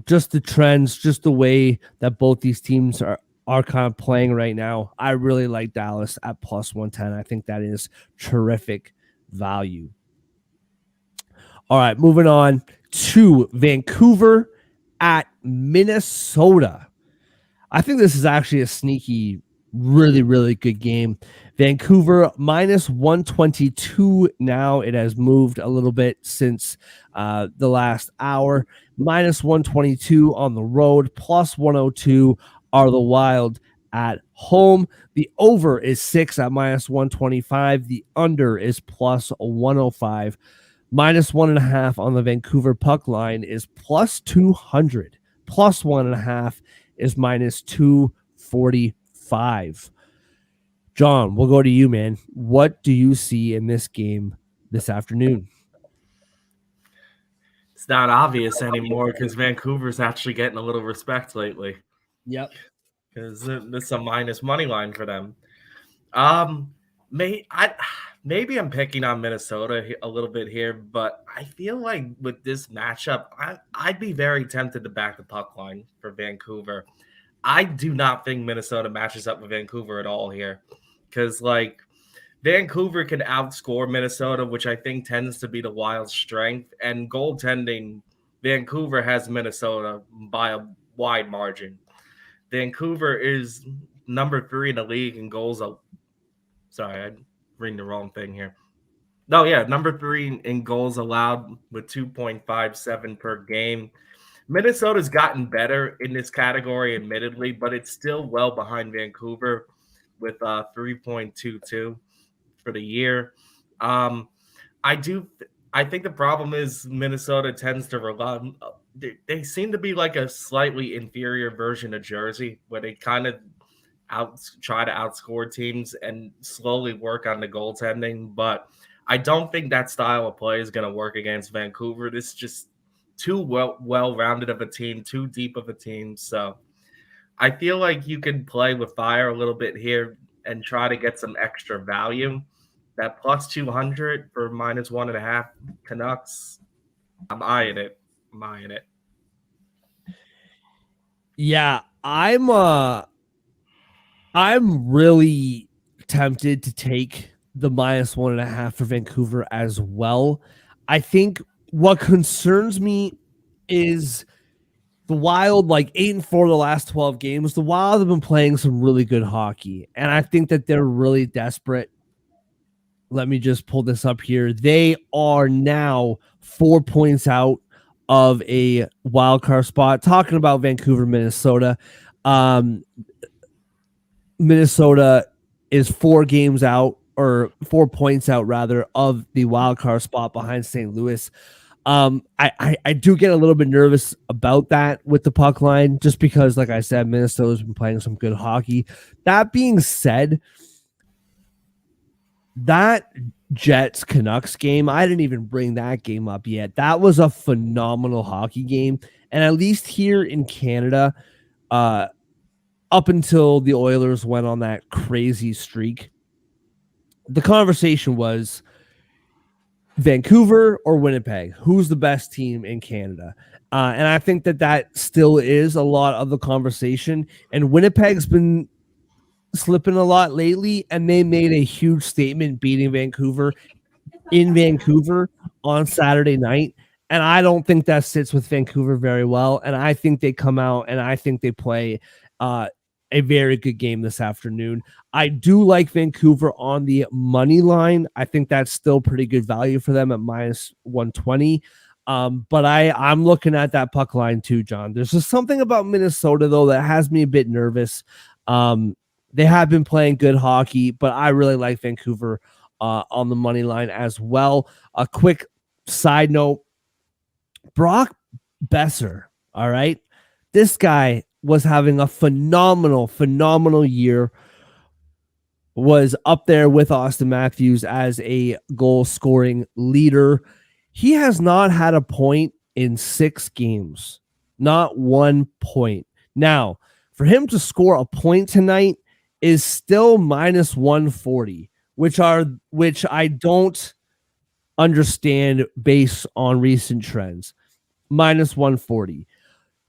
Just the trends, just the way that both these teams are kind of playing right now. I really like Dallas at +110. I think that is terrific value. All right, moving on to Vancouver at Minnesota. I think this is actually a sneaky, really, really good game. Vancouver -122 now. It has moved a little bit since the last hour. -122 on the road, +102 are the Wild at home. The over is 6 at -125. The under is +105. -1.5 on the Vancouver puck line is +200. +1.5 is -245. John, we'll go to you, man. What do you see in this game this afternoon? It's not obvious anymore because Vancouver's actually getting a little respect lately. Yep. Because this is a minus money line for them. Maybe I'm picking on Minnesota a little bit here, but I feel like with this matchup, I'd be very tempted to back the puck line for Vancouver. I do not think Minnesota matches up with Vancouver at all here, because Vancouver can outscore Minnesota, which I think tends to be the Wild's strength, and goaltending, Vancouver has Minnesota by a wide margin. Vancouver is number 3 in the league in goals. Sorry, I'm reading the wrong thing here. No, yeah, number 3 in goals allowed with 2.57 per game. Minnesota's gotten better in this category, admittedly, but it's still well behind Vancouver with 3.22 for the year. I think the problem is Minnesota tends to rely. They seem to be like a slightly inferior version of Jersey, where they kind of try to outscore teams and slowly work on the goaltending. But I don't think that style of play is going to work against Vancouver. This is just too well-rounded of a team, too deep of a team. So I feel like you can play with fire a little bit here and try to get some extra value. That +200 for -1.5 Canucks, I'm eyeing it. Yeah, I'm really tempted to take the -1.5 for Vancouver as well. I think what concerns me is the Wild, 8-4 the last 12 games. The Wild have been playing some really good hockey, and I think that they're really desperate. Let me just pull this up here. They are now 4 points out of a wild card spot. Talking about Vancouver, Minnesota. Minnesota is 4 games out, or 4 points out rather, of the wild card spot behind St. Louis. I do get a little bit nervous about that with the puck line, just because, like I said, Minnesota's been playing some good hockey. That being said, that Jets Canucks game, I didn't even bring that game up yet. That was a phenomenal hockey game. And at least here in Canada, up until the Oilers went on that crazy streak, the conversation was Vancouver or Winnipeg. Who's the best team in Canada? And I think that still is a lot of the conversation. And Winnipeg's been slipping a lot lately, and they made a huge statement beating Vancouver in Vancouver on Saturday night. And I don't think that sits with Vancouver very well. And I think they come out and I think they play a very good game this afternoon. I do like Vancouver on the money line. I think that's still pretty good value for them at -120. But I'm looking at that puck line too, John. There's just something about Minnesota, though, that has me a bit nervous. They have been playing good hockey, but I really like Vancouver on the money line as well. A quick side note, Brock Besser, all right? This guy was having a phenomenal year, was up there with Austin Matthews as a goal scoring leader. He has not had a point in 6 games, not 1 point. Now, for him to score a point tonight is still minus 140, which I don't understand based on recent trends. Minus 140.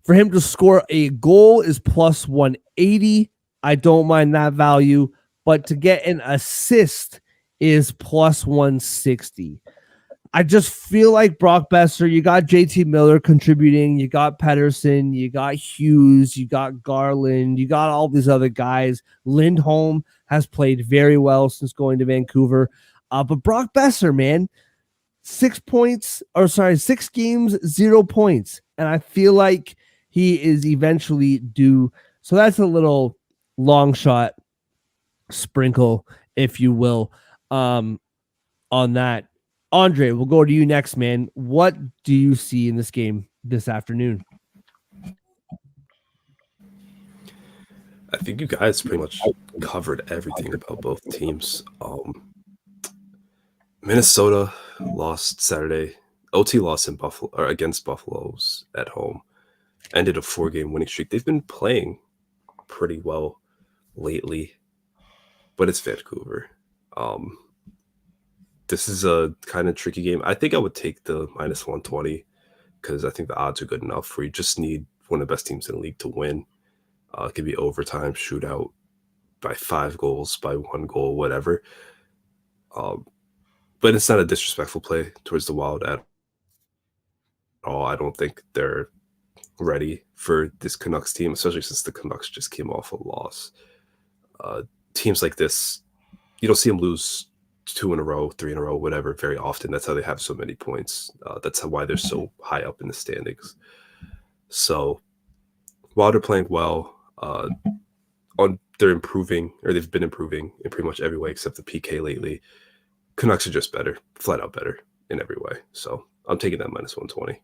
For him to score a goal is plus 180. I don't mind that value, but to get an assist is plus 160. I just feel like Brock Besser, you got JT Miller contributing, you got Pedersen, you got Hughes, you got Garland, you got all these other guys. Lindholm has played very well since going to Vancouver. But Brock Besser, man, 6 games, 0 points. And I feel like he is eventually due. So that's a little long shot sprinkle, if you will, on that. Andre, we'll go to you next, man. What do you see in this game this afternoon? I think you guys pretty much covered everything about both teams. Minnesota lost Saturday. OT lost in Buffalo or against Buffalo's at home. Ended a 4-game winning streak. They've been playing pretty well lately, but it's Vancouver. This is a kind of tricky game. I think I would take the minus 120 because I think the odds are good enough where you just need one of the best teams in the league to win. It could be overtime, shootout by 5 goals, by 1 goal, whatever. But it's not a disrespectful play towards the Wild at all. I don't think they're ready for this Canucks team, especially since the Canucks just came off a loss. Teams like this, you don't see them lose 2 in a row, 3 in a row, whatever, very often. That's how they have so many points. That's why they're so high up in the standings. So while they're playing well, they're improving, or they've been improving in pretty much every way except the PK lately. Canucks are just better, flat out better in every way. So I'm taking that minus 120.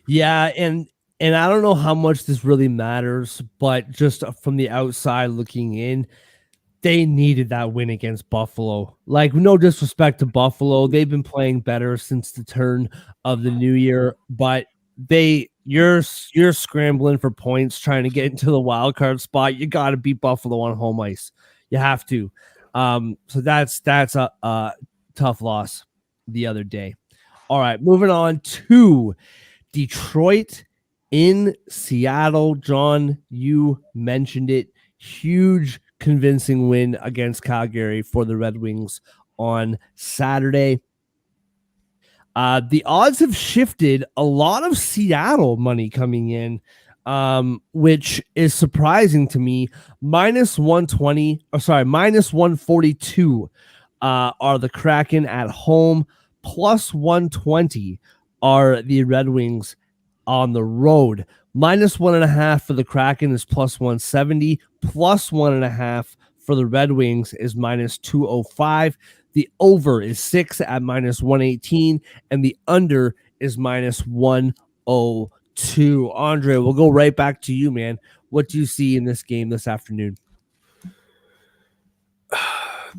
Yeah, and I don't know how much this really matters, but just from the outside looking in, they needed that win against Buffalo. Like, no disrespect to Buffalo, they've been playing better since the turn of the new year, but you're scrambling for points trying to get into the wild card spot. You got to beat Buffalo on home ice. You have to. So that's a tough loss the other day. All right, moving on to Detroit in Seattle. John, you mentioned it. Huge convincing win against Calgary for the Red Wings on Saturday. The odds have shifted. A lot of Seattle money coming in, which is surprising to me. Minus 142 are the Kraken at home. Plus 120 are the Red Wings on the road. Minus 1.5 for the Kraken is plus 170. Plus 1.5 for the Red Wings is minus 205. The over is 6 at minus 118, and the under is minus 102. Andre, we'll go right back to you, man. What do you see in this game this afternoon?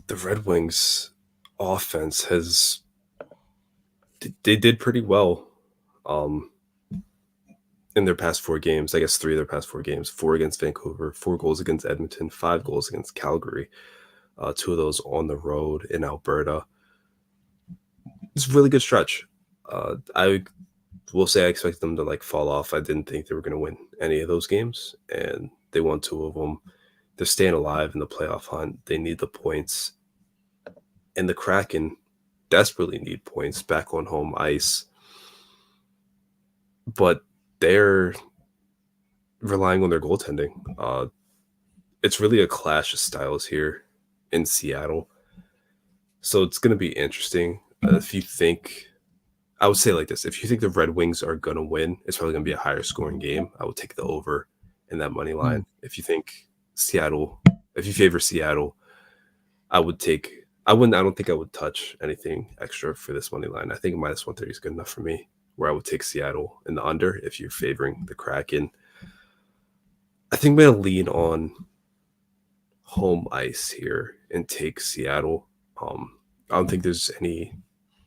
The Red Wings offense they did pretty well in their past 4 games. I guess 3 of their past 4 games. 4 against Vancouver, 4 goals against Edmonton, 5 goals against Calgary. 2 of those on the road in Alberta. It's a really good stretch. I will say I expected them to fall off. I didn't think they were going to win any of those games, and they won 2 of them. They're staying alive in the playoff hunt. They need the points. And the Kraken desperately need points back on home ice. But they're relying on their goaltending. It's really a clash of styles here in Seattle. So it's going to be interesting. I would say like this, if you think the Red Wings are going to win, it's probably going to be a higher scoring game. I would take the over in that money line. If you favor Seattle, I would take. I wouldn't. I don't think I would touch anything extra for this money line. I think minus 130 is good enough for me. Where I would take Seattle in the under if you're favoring the Kraken. I think I'm gonna lean on home ice here and take Seattle. I don't think there's any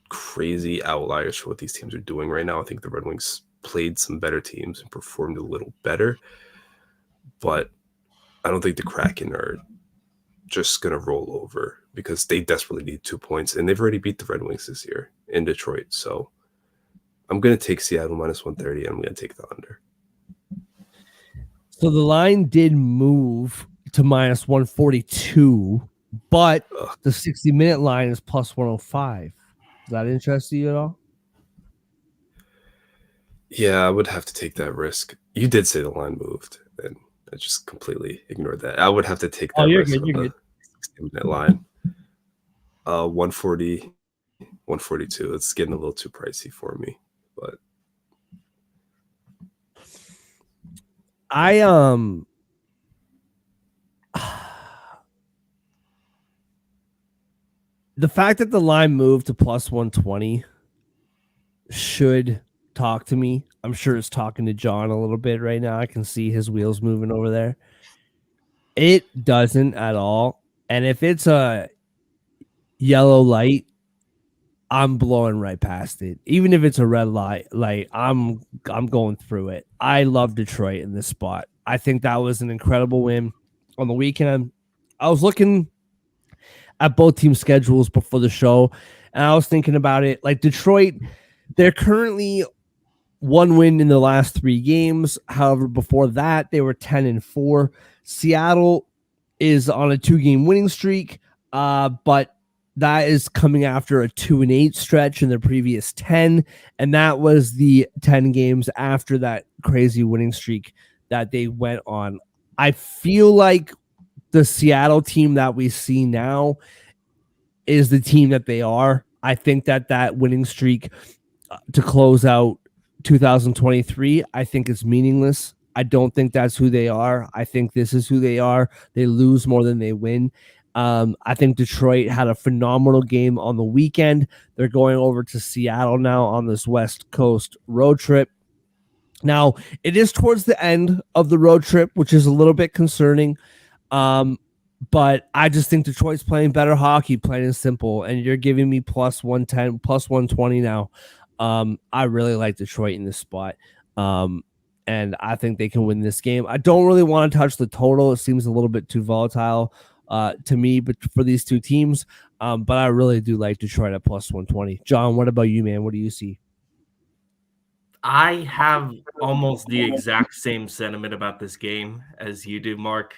crazy outliers for what these teams are doing right now. I think the Red Wings played some better teams and performed a little better, but I don't think the Kraken are just going to roll over because they desperately need 2 points, and they've already beat the Red Wings this year in Detroit. So I'm going to take Seattle minus 130, and I'm going to take the under. So the line did move to minus 142, but the 60-minute line is plus 105. Does that interest you at all? Yeah, I would have to take that risk. You did say the line moved, and I just completely ignored that. I would have to take that risk on the 60-minute line. 140, 142. It's getting a little too pricey for me, but the fact that the line moved to plus 120 should talk to me. I'm sure it's talking to John a little bit right now. I can see his wheels moving over there. It doesn't at all. And if it's a yellow light, I'm blowing right past it. Even if it's a red light, I'm going through it. I love Detroit in this spot. I think that was an incredible win on the weekend. I was looking at both team schedules before the show, and I was thinking about it. Like Detroit, they're currently 1 win in the last 3 games. However, before that, they were 10-4. Seattle is on a 2-game winning streak, but that is coming after a 2-8 stretch in the previous 10, and that was the 10 games after that crazy winning streak that they went on. I feel like the Seattle team that we see now is the team that they are. I think that winning streak to close out 2023, I think it's meaningless. I don't think that's who they are. I think this is who they are. They lose more than they win. I think Detroit had a phenomenal game on the weekend. They're going over to Seattle now on this West Coast road trip. Now, it is towards the end of the road trip, which is a little bit concerning. But I just think Detroit's playing better hockey, plain and simple. And you're giving me plus 110, plus 120 now. I really like Detroit in this spot. And I think they can win this game. I don't really want to touch the total. It seems a little bit too volatile to me, but for these two teams. But I really do like Detroit at plus 120. John, what about you, man? What do you see? I have almost the exact same sentiment about this game as you do, Mark.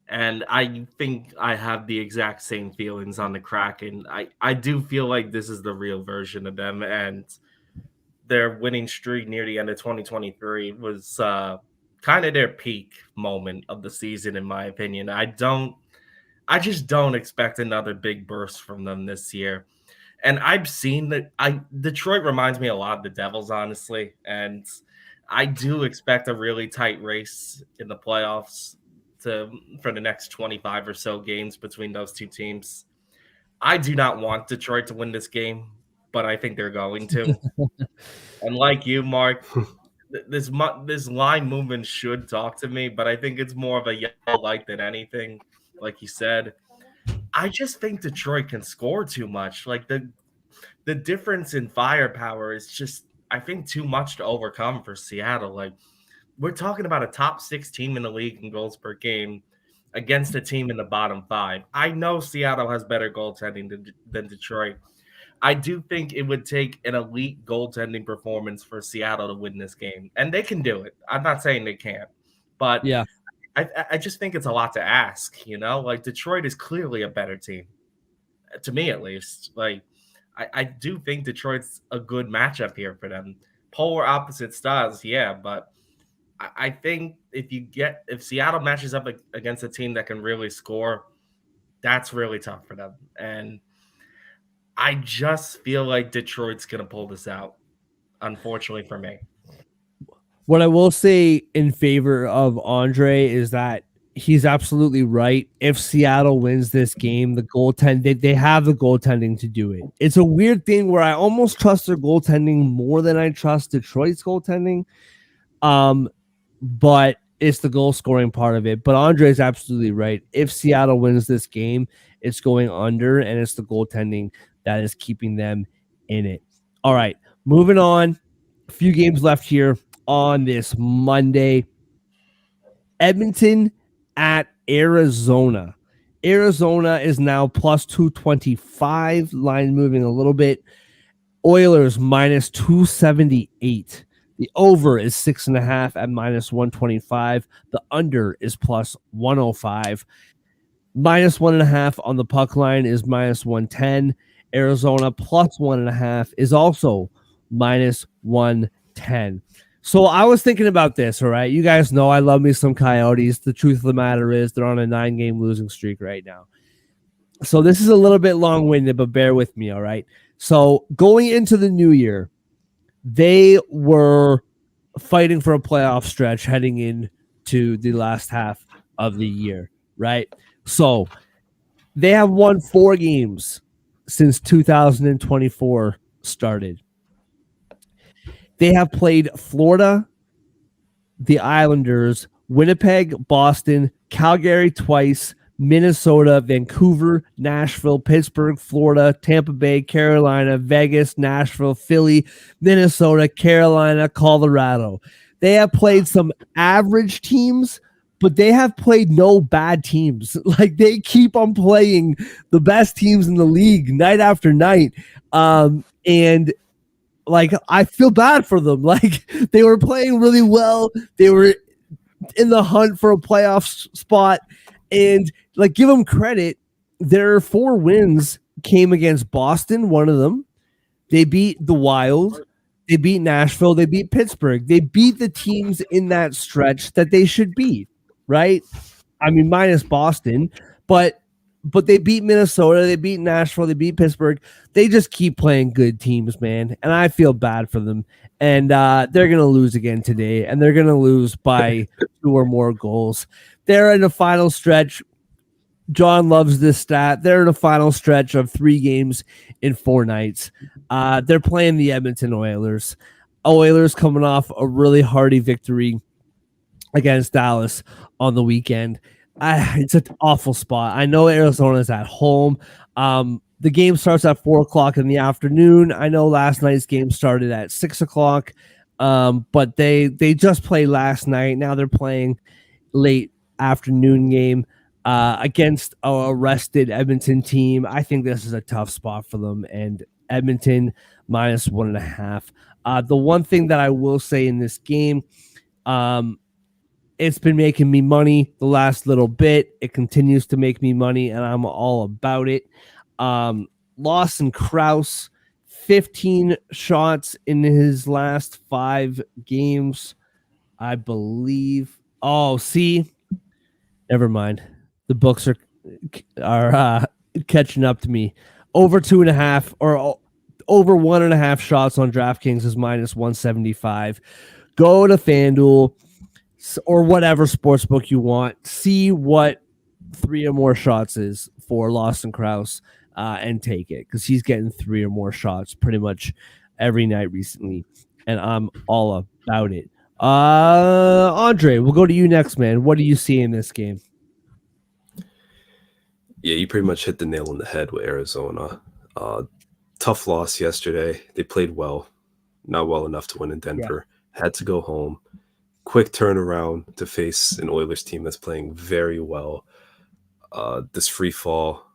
And I think I have the exact same feelings on the Kraken. I do feel like this is the real version of them. And their winning streak near the end of 2023 was kind of their peak moment of the season, in my opinion. I just don't expect another big burst from them this year. And I've seen that Detroit reminds me a lot of the Devils, honestly. And I do expect a really tight race in the playoffs for the next 25 or so games between those two teams. I do not want Detroit to win this game, but I think they're going to. And like you, Mark, this line movement should talk to me, but I think it's more of a yellow light than anything. Like you said, I just think Detroit can score too much. Like the difference in firepower is just, I think, too much to overcome for Seattle. Like we're talking about a top 6 team in the league in goals per game against a team in the bottom 5. I know Seattle has better goaltending than Detroit. I do think it would take an elite goaltending performance for Seattle to win this game, and they can do it. I'm not saying they can't, but Yeah, I just think it's a lot to ask. Like Detroit is clearly a better team, to me at least. Like I do think Detroit's a good matchup here for them. Polar opposite styles, yeah, but I think if Seattle matches up against a team that can really score, that's really tough for them. And I just feel like Detroit's going to pull this out, unfortunately for me. what I will say in favor of Andre is that he's absolutely right. If Seattle wins this game, the goaltend they have the goaltending to do it. It's a weird thing where I almost trust their goaltending more than I trust Detroit's goaltending. But it's the goal scoring part of it. But Andre is absolutely right. If Seattle wins this game, it's going under, and it's the goaltending that is keeping them in it. All right, moving on. A few games left here on this Monday. Edmonton at Arizona. Arizona is now plus 225. Line moving a little bit. Oilers minus 278. The over is 6.5 at minus 125. The under is plus 105. Minus 1.5 on the puck line is minus 110. Arizona plus 1.5 is also minus 110. So I was thinking about this, all right? You guys know I love me some Coyotes. The truth of the matter is they're on a 9-game losing streak right now. So this is a little bit long-winded, but bear with me, all right? So going into the new year, they were fighting for a playoff stretch heading into the last half of the year, right? So they have won 4 games since 2024 started. They have played Florida, the Islanders, Winnipeg, Boston, Calgary twice, Minnesota, Vancouver, Nashville, Pittsburgh, Florida, Tampa Bay, Carolina, Vegas, Nashville, Philly, Minnesota, Carolina, Colorado. They have played some average teams, but they have played no bad teams. Like they keep on playing the best teams in the league night after night. And like I feel bad for them. Like they were playing really well. They were in the hunt for a playoff spot, and like give them credit. Their 4 wins came against Boston. One of them, they beat the Wild. They beat Nashville. They beat Pittsburgh. They beat the teams in that stretch that they should beat. Right? I mean, minus Boston, but they beat Minnesota, they beat Nashville, they beat Pittsburgh. They just keep playing good teams, man, and I feel bad for them. And they're gonna lose again today, and they're gonna lose by 2 or more goals. They're in the final stretch. John loves this stat. They're in the final stretch of 3 games in 4 nights. They're playing the Edmonton Oilers. Oilers coming off a really hearty victory against Dallas on the weekend. It's an awful spot. I know Arizona's at home. The game starts at 4:00 in the afternoon. I know last night's game started at 6:00, but they just played last night. Now they're playing late afternoon game against a rested Edmonton team. I think this is a tough spot for them, and Edmonton minus 1.5. The one thing that I will say in this game, it's been making me money the last little bit. It continues to make me money, and I'm all about it. Lawson Krause, 15 shots in his last 5 games, I believe. Oh, see, never mind. The books are catching up to me. Over 2.5 or over 1.5 shots on DraftKings is minus 175. Go to FanDuel or whatever sportsbook you want. See what 3 or more shots is for Lawson Krause and take it, because he's getting 3 or more shots pretty much every night recently, and I'm all about it. Andre, we'll go to you next, man. What do you see in this game? Yeah, you pretty much hit the nail on the head with Arizona. Tough loss yesterday. They played well, not well enough to win in Denver. Yeah. Had to go home. Quick turnaround to face an Oilers team that's playing very well. This free fall,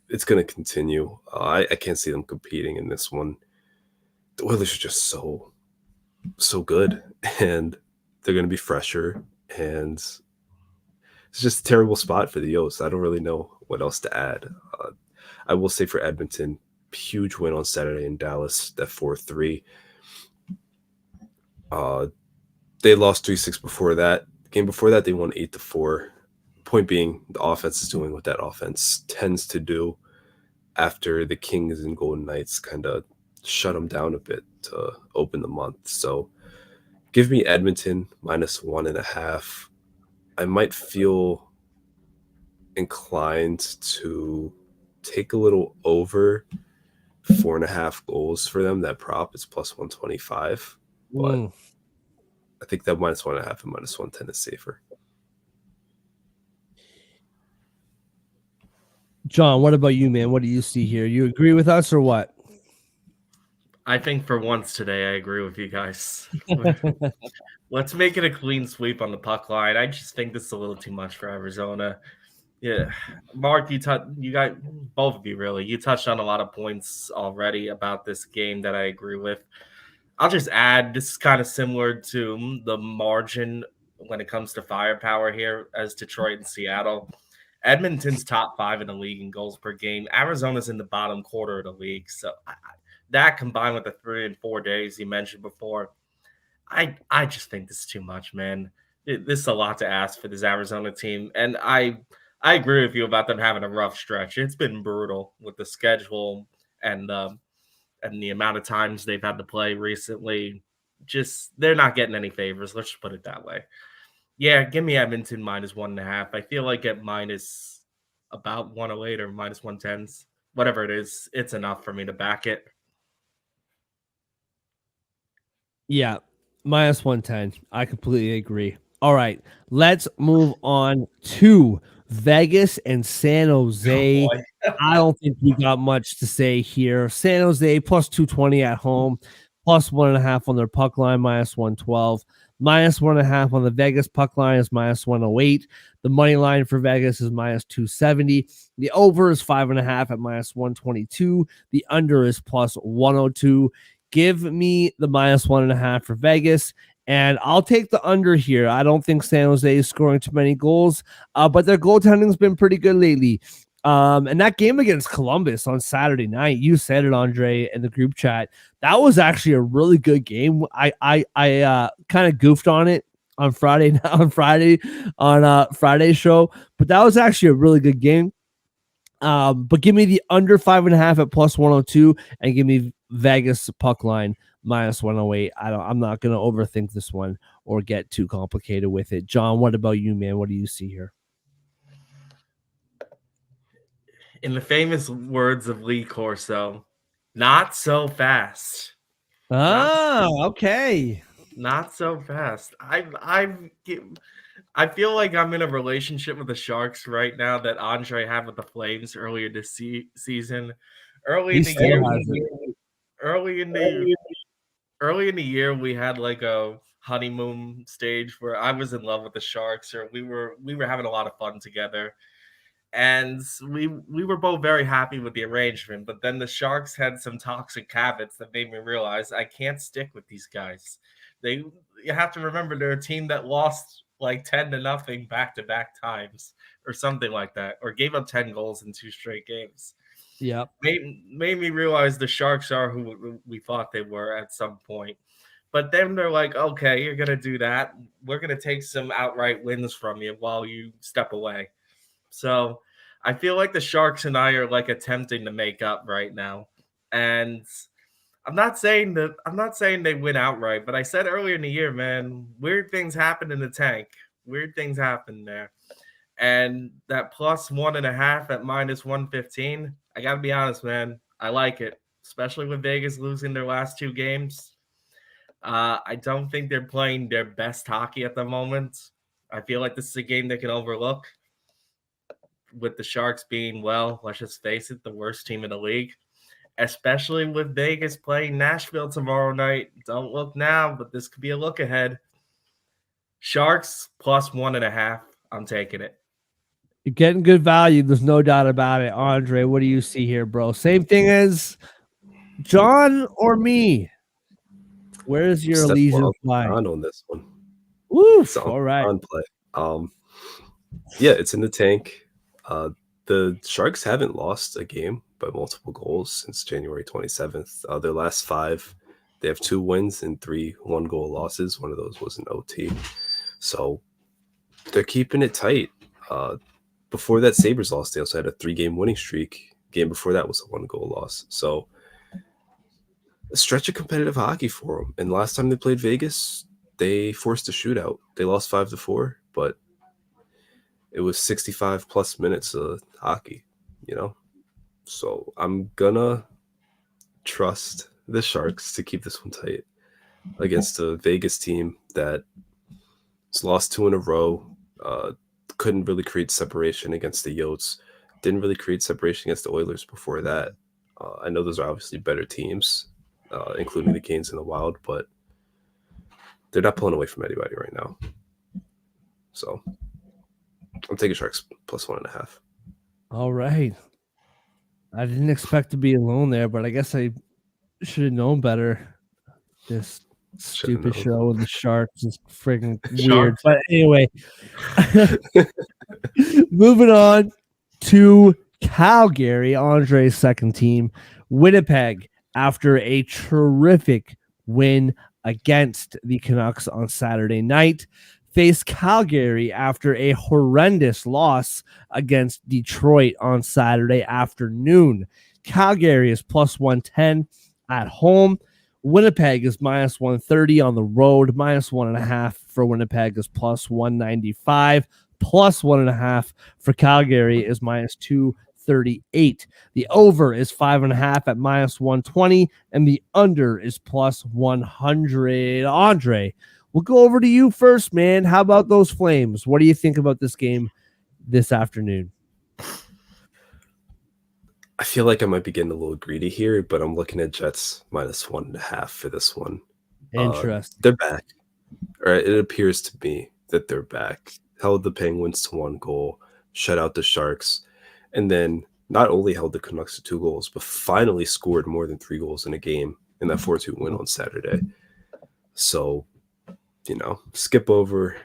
it's going to continue. I can't see them competing in this one. The Oilers are just so good, and they're going to be fresher, and it's just a terrible spot for the Yost. I don't really know what else to add. I will say for Edmonton, huge win on Saturday in Dallas, that 4-3. They lost 3-6 before that. The game before that, they won 8-4. Point being, the offense is doing what that offense tends to do after the Kings and Golden Knights kind of shut them down a bit to open the month. So give me Edmonton minus 1.5. I might feel inclined to take a little over 4.5 goals for them. That prop is plus 125, but I think that minus 1.5 and minus 110 is safer. John, what about you, man? What do you see here? You agree with us or what? I think for once today, I agree with you guys. Let's make it a clean sweep on the puck line. I just think this is a little too much for Arizona. Yeah, Mark, you got both of you really. You touched on a lot of points already about this game that I agree with. I'll just add this is kind of similar to the margin when it comes to firepower here as Detroit and Seattle. Edmonton's top 5 in the league in goals per game. Arizona's in the bottom quarter of the league. So that combined with the 3 and 4 days you mentioned before, I just think this is too much, man. This is a lot to ask for this Arizona team, and I agree with you about them having a rough stretch. It's been brutal with the schedule and the amount of times they've had to play recently. Just they're not getting any favors. Let's just put it that way. Yeah, give me Edmonton minus 1.5. I feel like at minus about 108 or minus 110s, whatever it is, it's enough for me to back it. Yeah, minus 110. I completely agree. All right, let's move on to Vegas and San Jose. I don't think we got much to say here. San Jose plus 220 at home, plus 1.5 on their puck line, minus 112. Minus 1.5 on the Vegas puck line is minus 108. The money line for Vegas is minus 270. The over is 5.5 at minus 122. The under is plus 102. Give me the minus 1.5 for Vegas, and I'll take the under here. I don't think San Jose is scoring too many goals, but their goaltending's been pretty good lately. And that game against Columbus on Saturday night, you said it, Andre, in the group chat. That was actually a really good game. I kind of goofed on it on Friday Friday's show, but that was actually a really good game. But give me the under 5.5 at plus 102, and give me Vegas puck line minus 108. I'm not gonna overthink this one or get too complicated with it. John, what about you, man? What do you see here? In the famous words of Lee Corso, not so fast. Okay. Not so fast. I feel like I'm in a relationship with the Sharks right now that Andre had with the Flames earlier this season. Early in the year, we had like a honeymoon stage where I was in love with the Sharks, or we were having a lot of fun together, and we were both very happy with the arrangement. But then the Sharks had some toxic habits that made me realize I can't stick with these guys. You have to remember they're a team that lost like 10-0 back-to-back times or something like that, or gave up 10 goals in 2 straight games. Yep. Made me realize the Sharks are who we thought they were at some point. But then they're like, okay, you're going to do that. We're going to take some outright wins from you while you step away. So I feel like the Sharks and I are like attempting to make up right now. And I'm not saying they win outright, but I said earlier in the year, man, weird things happen in the tank. Weird things happen there. And that plus 1.5 at minus 115, I got to be honest, man, I like it, especially with Vegas losing their last 2 games. I don't think they're playing their best hockey at the moment. I feel like this is a game they can overlook, with the Sharks being, well, let's just face it, the worst team in the league. Especially with Vegas playing Nashville tomorrow night. Don't look now, but this could be a look ahead. Sharks plus 1.5. I'm taking it. You're getting good value. There's no doubt about it. Andre, what do you see here, bro? Same thing as John or me? Where's your allegiance lie? On this one. Woof. All right. On play. Yeah, it's in the tank. The Sharks haven't lost a game by multiple goals since January 27th. Their last 5, they have 2 wins and 3 1-goal losses. One of those was an OT. So they're keeping it tight. Before that Sabres loss, they also had a 3-game winning streak. Game before that was a 1-goal loss. So a stretch of competitive hockey for them. And last time they played Vegas, they forced a shootout. They lost 5-4, but it was 65 plus minutes of hockey, you know? So I'm gonna trust the Sharks to keep this one tight against a Vegas team that has lost 2 in a row, couldn't really create separation against the Yotes, didn't really create separation against the Oilers before that. I know those are obviously better teams, including the Canes and the Wild, but they're not pulling away from anybody right now. So I'm taking Sharks plus 1.5. All right. I didn't expect to be alone there, but I guess I should have known better. This Should've stupid known. show with the Sharks is friggin' weird. Sharks. But anyway, moving on to Calgary, Andre's second team. Winnipeg, after a terrific win against the Canucks on Saturday night, faced Calgary after a horrendous loss against Detroit on Saturday afternoon. Calgary is plus 110 at home. Winnipeg is minus 130 on the road. Minus 1.5 for Winnipeg is plus 195. Plus 1.5 for Calgary is minus 238. The over is 5.5 at minus 120, and the under is plus 100. Andre, we'll go over to you first, man. How about those Flames? What do you think about this game this afternoon? I feel like I might be getting a little greedy here, but I'm looking at Jets minus 1.5 for this one. Interesting. They're back. Or it appears to me that they're back. Held the Penguins to 1 goal, shut out the Sharks, and then not only held the Canucks to 2 goals, but finally scored more than 3 goals in a game in that 4-2 win on Saturday. So, skip over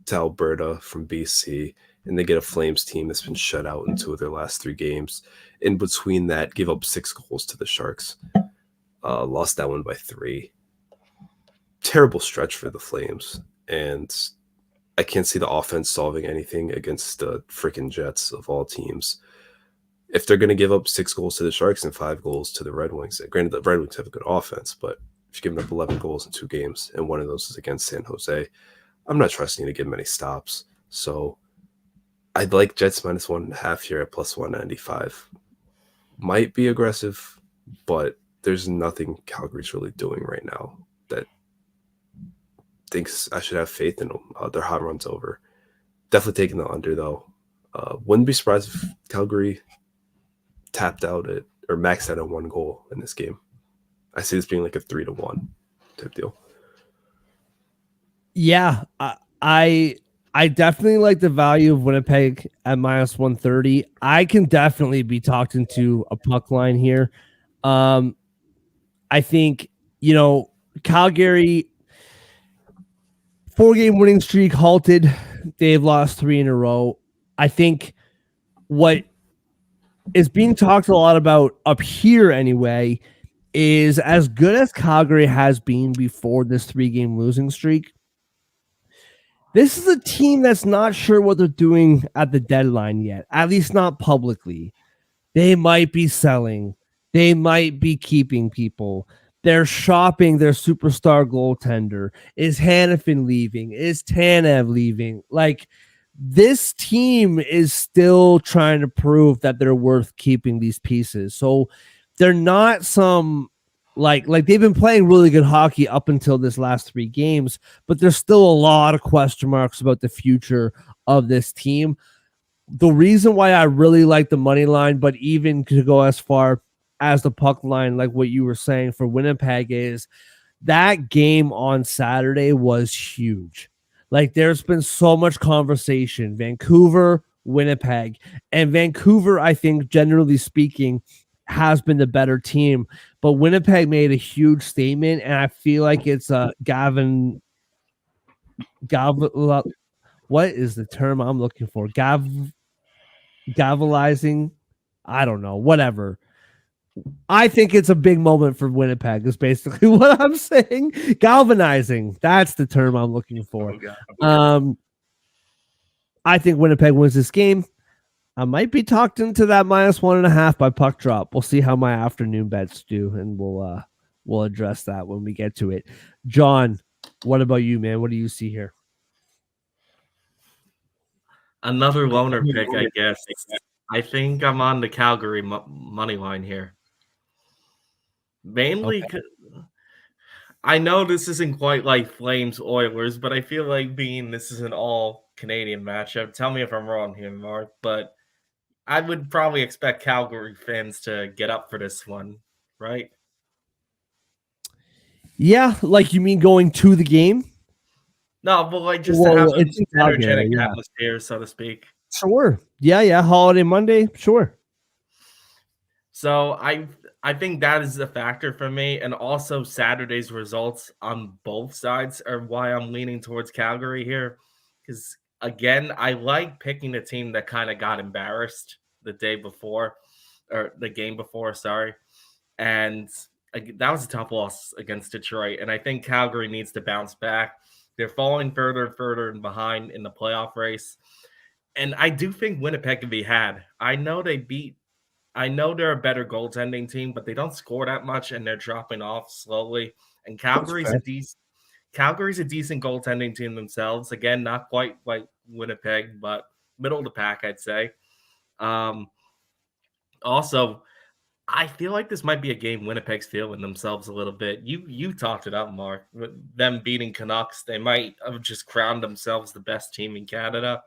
to Alberta from BC, and they get a Flames team that's been shut out in 2 of their last 3 games. In between that, give up 6 goals to the Sharks. Lost that one by 3. Terrible stretch for the Flames, and I can't see the offense solving anything against the freaking Jets of all teams. If they're going to give up 6 goals to the Sharks and 5 goals to the Red Wings, granted the Red Wings have a good offense, but if you're giving up 11 goals in 2 games and one of those is against San Jose, I'm not trusting you to get many stops. So I'd like Jets minus 1.5 here at plus 195. Might be aggressive, but there's nothing Calgary's really doing right now that thinks I should have faith in them. Their hot run's over. Definitely taking the under, though. Wouldn't be surprised if Calgary tapped out at or maxed out at 1 goal in this game. I see this being like a 3-1 type deal. Yeah, I definitely like the value of Winnipeg at minus 130. I can definitely be talked into a puck line here. I think, Calgary 4-game winning streak halted. They've lost 3 in a row. I think what is being talked a lot about up here anyway is as good as Calgary has been before this 3-game losing streak. This is a team that's not sure what they're doing at the deadline yet, at least not publicly. They might be selling. They might be keeping people. They're shopping their superstar goaltender. Is Hannafin leaving? Is Tanev leaving? Like, this team is still trying to prove that they're worth keeping these pieces. So they're not some like they've been playing really good hockey up until this last 3 games, but there's still a lot of question marks about the future of this team. The reason why I really like the money line, but even to go as far as the puck line, like what you were saying for Winnipeg, is that game on Saturday was huge. Like, there's been so much conversation. Vancouver, Winnipeg, and Vancouver, I think, generally speaking, has been the better team, but Winnipeg made a huge statement, and I feel like it's Gavin. What is the term I'm looking for? Gavelizing? I don't know. Whatever. I think it's a big moment for Winnipeg. Is basically what I'm saying. Galvanizing. That's the term I'm looking for. I think Winnipeg wins this game. I might be talked into that minus 1.5 by puck drop. We'll see how my afternoon bets do, and we'll address that when we get to it. John, what about you, man? What do you see here? Another loner pick, I guess. I think I'm on the Calgary money line here. Mainly, Okay. I know this isn't quite like Flames Oilers, but I feel like being this is an all Canadian matchup. Tell me if I'm wrong here, Mark, but I would probably expect Calgary fans to get up for this one, right? Yeah, like you mean going to the game? No, but like just to have Well, an it's in Calgary, energetic yeah. atmosphere, so to speak. Sure. Yeah. Holiday Monday, sure. So I think that is a factor for me, and also Saturday's results on both sides are why I'm leaning towards Calgary here. Because again, I like picking a team that kind of got embarrassed the day before, or the game before, sorry, and that was a tough loss against Detroit. And I think Calgary needs to bounce back. They're falling further and further behind in the playoff race, and I do think Winnipeg can be had. I know they're a better goaltending team, but they don't score that much and they're dropping off slowly. And That's fair. Calgary's a decent goaltending team themselves. Again, not quite like Winnipeg, but middle of the pack, I'd say. Um, Also, I feel like this might be a game Winnipeg's feeling themselves a little bit. You talked it up, Mark. With them beating Canucks, they might have just crowned themselves the best team in Canada.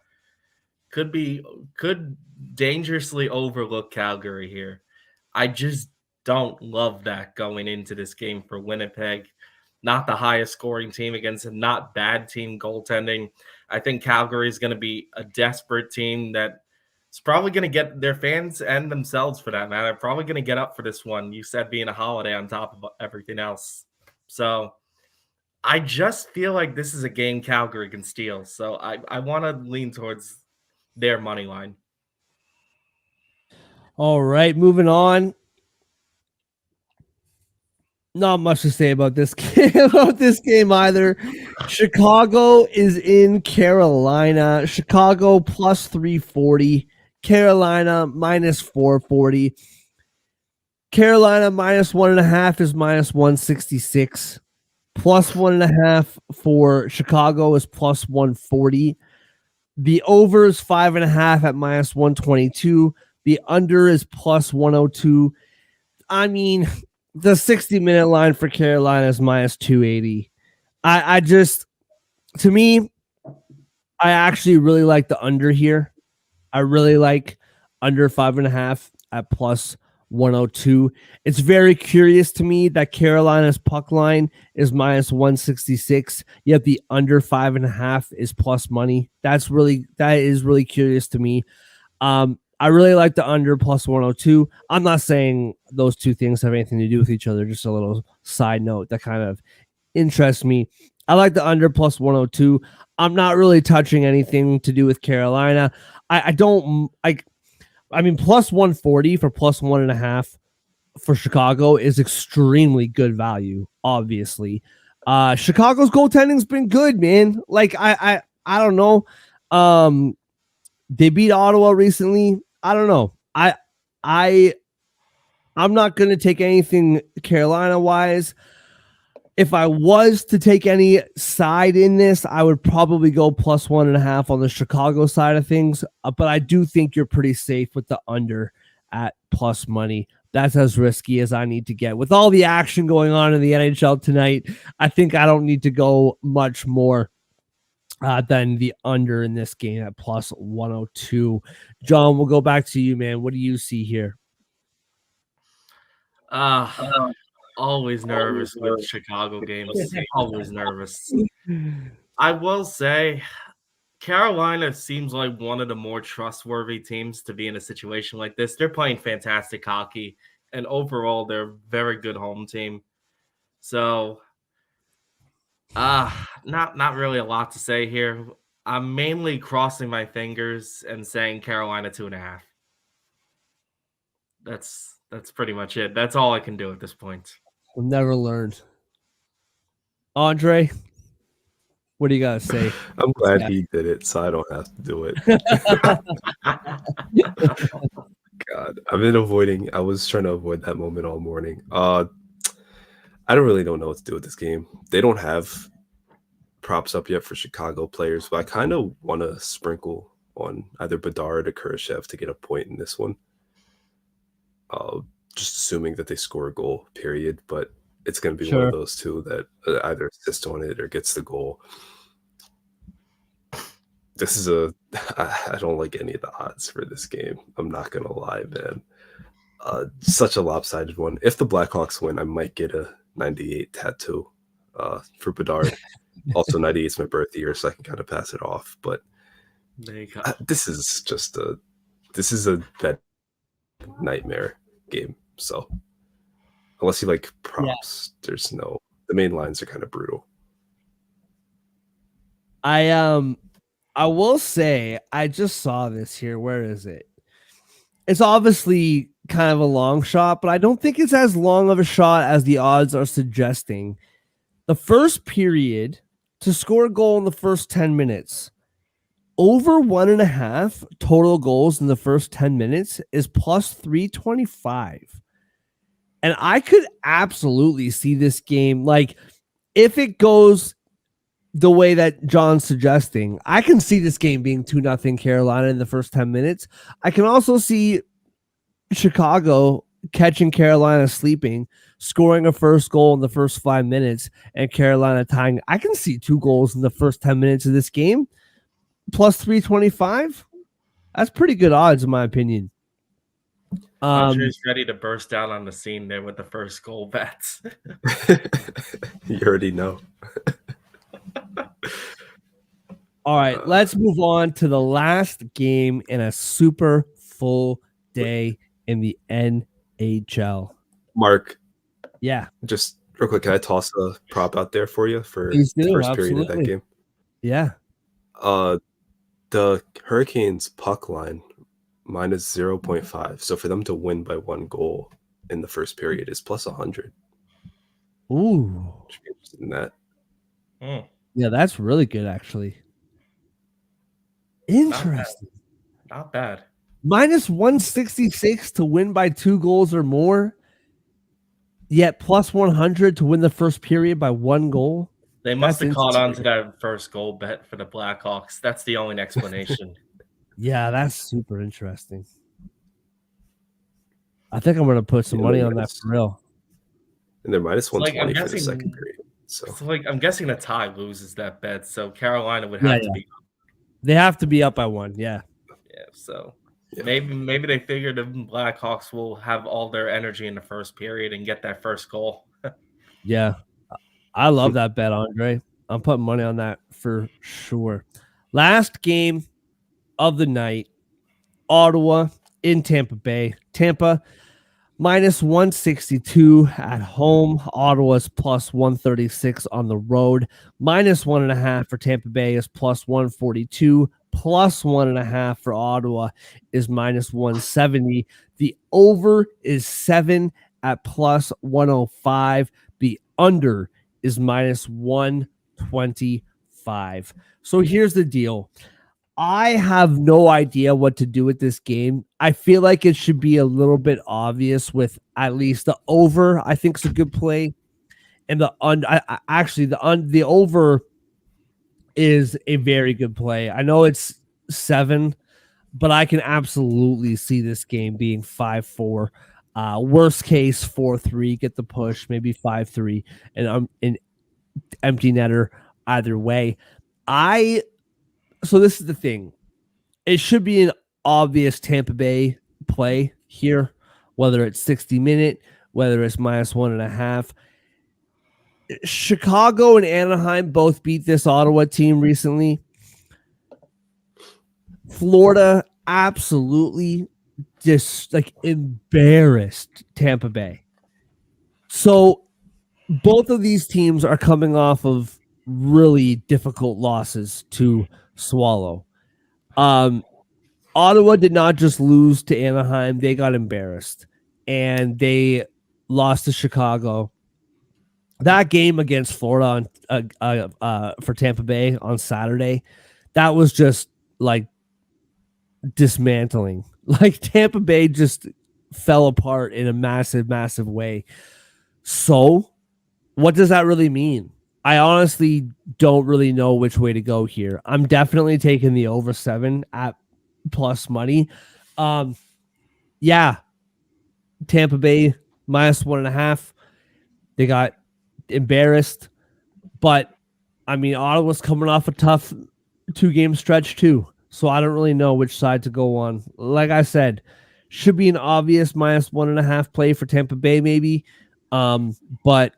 Could dangerously overlook Calgary here. I just don't love that going into this game for Winnipeg. Not the highest scoring team against a not bad team goaltending. I think Calgary is going to be a desperate team that is probably going to get their fans and themselves, for that matter, probably going to get up for this one. You said being a holiday on top of everything else. So I just feel like this is a game Calgary can steal. So I want to lean towards their money line. All right, moving on. Not much to say about this game either. Chicago is in Carolina. Chicago plus 340. Carolina minus 440. Carolina minus 1.5 is minus 166. Plus 1.5 for Chicago is plus 140. The over is 5.5 at minus 122. The under is plus 102. I mean, the 60-minute line for Carolina is minus 280. I just, to me, I actually really like the under here. I really like under 5.5 at plus 102. It's very curious to me that Carolina's puck line is minus 166, yet the under 5.5 is plus money. That is really curious to me. I really like the under plus 102. I'm not saying those two things have anything to do with each other. Just a little side note that kind of interests me. I like the under plus 102. I'm not really touching anything to do with Carolina. I mean, plus 140 for plus 1.5 for Chicago is extremely good value, obviously. Chicago's goaltending's been good, man. Like, I don't know. They beat Ottawa recently. I don't know. I'm not going to take anything Carolina wise. If I was to take any side in this, I would probably go plus 1.5 on the Chicago side of things. But I do think you're pretty safe with the under at plus money. That's as risky as I need to get. With all the action going on in the NHL tonight, I think I don't need to go much more than the under in this game at plus 102. John, we'll go back to you, man. What do you see here? Always nervous with Chicago games. Always nervous. I will say Carolina seems like one of the more trustworthy teams to be in a situation like this. They're playing fantastic hockey, and overall, they're a very good home team. So, not really a lot to say here. I'm mainly crossing my fingers and saying Carolina 2.5. That's pretty much it. That's all I can do at this point. We'll never learn. Andre, what do you got to say? I'm glad he did it, so I don't have to do it. God, I was trying to avoid that moment all morning. I don't know what to do with this game. They don't have props up yet for Chicago players, but I kind of want to sprinkle on either Bedard or Kurashev to get a point in this one. Just assuming that they score a goal, period. But it's going to be one of those two that either assists on it or gets the goal. This is I don't like any of the odds for this game. I'm not going to lie, man. Such a lopsided one. If the Blackhawks win, I might get a 98 tattoo for Bedard. Also, 98 is my birth year, so I can kind of pass it off. But this is just a bet nightmare game. So unless you like props, there's no. The main lines are kind of brutal. I will say I just saw this here. Where is it? It's obviously kind of a long shot, but I don't think it's as long of a shot as the odds are suggesting. The first period to score a goal in the first 10 minutes, over 1.5 total goals in the first 10 minutes is plus 325. And I could absolutely see this game, like if it goes the way that John's suggesting, I can see this game being 2-0 Carolina in the first 10 minutes. I can also see Chicago catching Carolina sleeping, scoring a first goal in the first 5 minutes, and Carolina tying. I can see 2 goals in the first 10 minutes of this game, plus 325. That's pretty good odds, in my opinion. Andre's ready to burst out on the scene there with the first goal bets. You already know. All right, let's move on to the last game in a super full day in the NHL. Mark. Yeah. Just real quick, can I toss a prop out there for you for the first period of that game? Yeah. The Hurricanes puck line minus 0.5. So for them to win by 1 goal in the first period is plus 100. Ooh. Should be interested in that. Yeah, that's really good, actually. Interesting. Not bad. Minus 166 to win by 2 goals or more, yet plus 100 to win the first period by 1 goal. They must have caught on to that first goal bet for the Blackhawks. That's the only explanation. Yeah, that's super interesting. I think I'm going to put some money on that for real. And they're minus 120 for the second period. So I'm guessing the tie loses that bet. So Carolina would have to be. They have to be up by 1. Yeah. Yeah. So maybe they figured the Blackhawks will have all their energy in the first period and get that first goal. Yeah. I love that bet, Andre. I'm putting money on that for sure. Last game of the night, Ottawa in Tampa Bay. Tampa minus 162 at home. Ottawa's plus 136 on the road. Minus 1.5 for Tampa Bay is plus 142. Plus 1.5 for Ottawa is minus 170. The over is 7 at plus 105. The under is minus 125. So here's the deal. I have no idea what to do with this game. I feel like it should be a little bit obvious with at least the over. I think it's a good play, and the the over is a very good play. I know it's 7, but I can absolutely see this game being 5-4. Worst case 4-3. Get the push, maybe 5-3, and I'm an empty netter either way. So this is the thing. It should be an obvious Tampa Bay play here, whether it's 60-minute, whether it's minus 1.5. Chicago and Anaheim both beat this Ottawa team recently. Florida absolutely just embarrassed Tampa Bay. So both of these teams are coming off of really difficult losses to swallow. Ottawa did not just lose to Anaheim, they got embarrassed and they lost to Chicago. That game against Florida for Tampa Bay on Saturday, that was just like dismantling. Like Tampa Bay just fell apart in a massive way. So what does that really mean? I honestly don't really know which way to go here. I'm definitely taking the over 7 at plus money. Yeah, Tampa Bay minus 1.5. They got embarrassed, but I mean, Ottawa's coming off a tough 2-game stretch too. So I don't really know which side to go on. Like I said, should be an obvious minus 1.5 play for Tampa Bay, maybe. But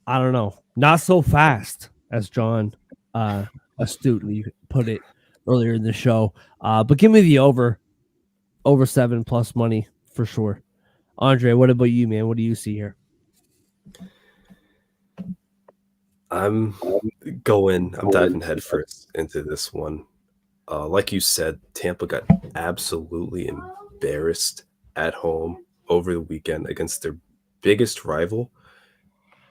I don't know. Not so fast, as John astutely put it earlier in the show. But give me the over 7 plus money for sure. Andre, what about you, man? What do you see here? I'm diving headfirst into this one. Like you said, Tampa got absolutely embarrassed at home over the weekend against their biggest rival.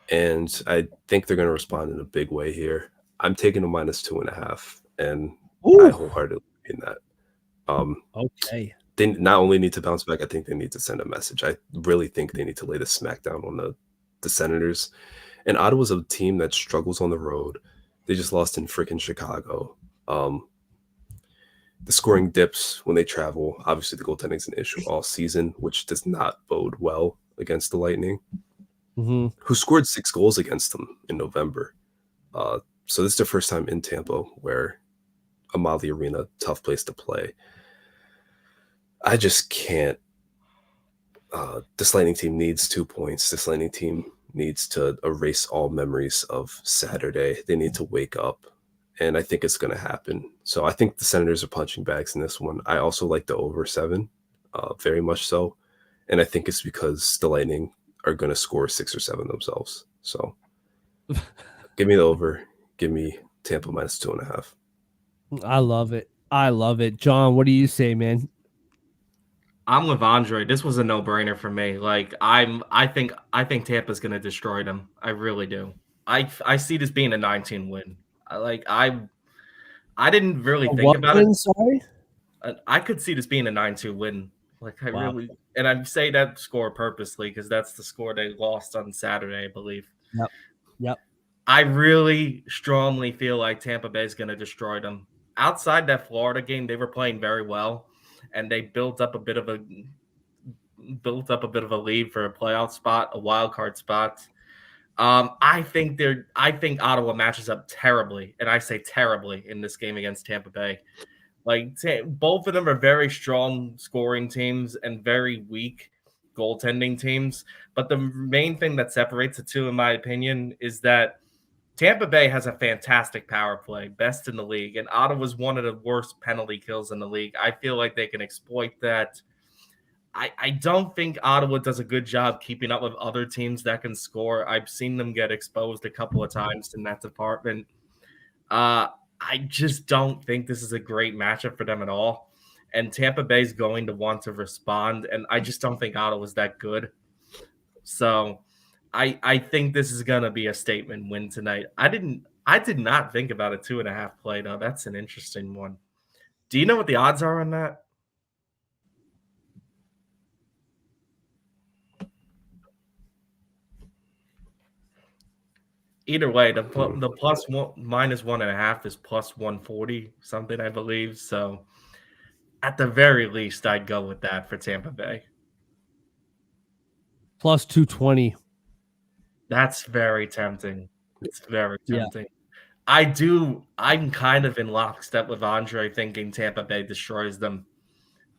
And I think they're going to respond in a big way here. I'm taking a minus 2.5, and I wholeheartedly in that. Okay. They not only need to bounce back, I think they need to send a message. I really think they need to lay the smackdown on the Senators. And Ottawa's a team that struggles on the road. They just lost in freaking Chicago. The scoring dips when they travel. Obviously, the goaltending is an issue all season, which does not bode well against the Lightning, who scored 6 goals against them in November. So this is the first time in Tampa where Amalie Arena, tough place to play. I just can't. This Lightning team needs 2 points. This Lightning team needs to erase all memories of Saturday. They need to wake up, and I think it's going to happen. So I think the Senators are punching bags in this one. I also like the over 7, very much so, and I think it's because the Lightning are going to score 6 or 7 themselves. So give me the over. Give me Tampa minus 2.5. I love it. I love it. John, what do you say, man? I'm with Andre. This was a no-brainer for me. Like I think Tampa's going to destroy them. I really do. I see this being a 19 win. I didn't really think about it. Sorry? I could see this being a 9-2 win. Like really, and I say that score purposely because that's the score they lost on Saturday, I believe. Yep. I really strongly feel like Tampa Bay is going to destroy them. Outside that Florida game, they were playing very well, and they built up a bit of a lead for a playoff spot, a wild card spot. I think Ottawa matches up terribly, and I say terribly in this game against Tampa Bay. Like both of them are very strong scoring teams and very weak goaltending teams. But the main thing that separates the two, in my opinion, is that Tampa Bay has a fantastic power play, best in the league, and Ottawa's one of the worst penalty kills in the league. I feel like they can exploit that. I don't think Ottawa does a good job keeping up with other teams that can score. I've seen them get exposed a couple of times in that department. I just don't think this is a great matchup for them at all. And Tampa Bay's going to want to respond, and I just don't think Ottawa's that good. So I think this is gonna be a statement win tonight. I did not think about a 2.5 play though. That's an interesting one. Do you know what the odds are on that? Either way, the plus one minus 1.5 is plus 140 something, I believe. So at the very least, I'd go with that for Tampa Bay. Plus 220. That's very tempting. It's very tempting. Yeah. I'm kind of in lockstep with Andre thinking Tampa Bay destroys them.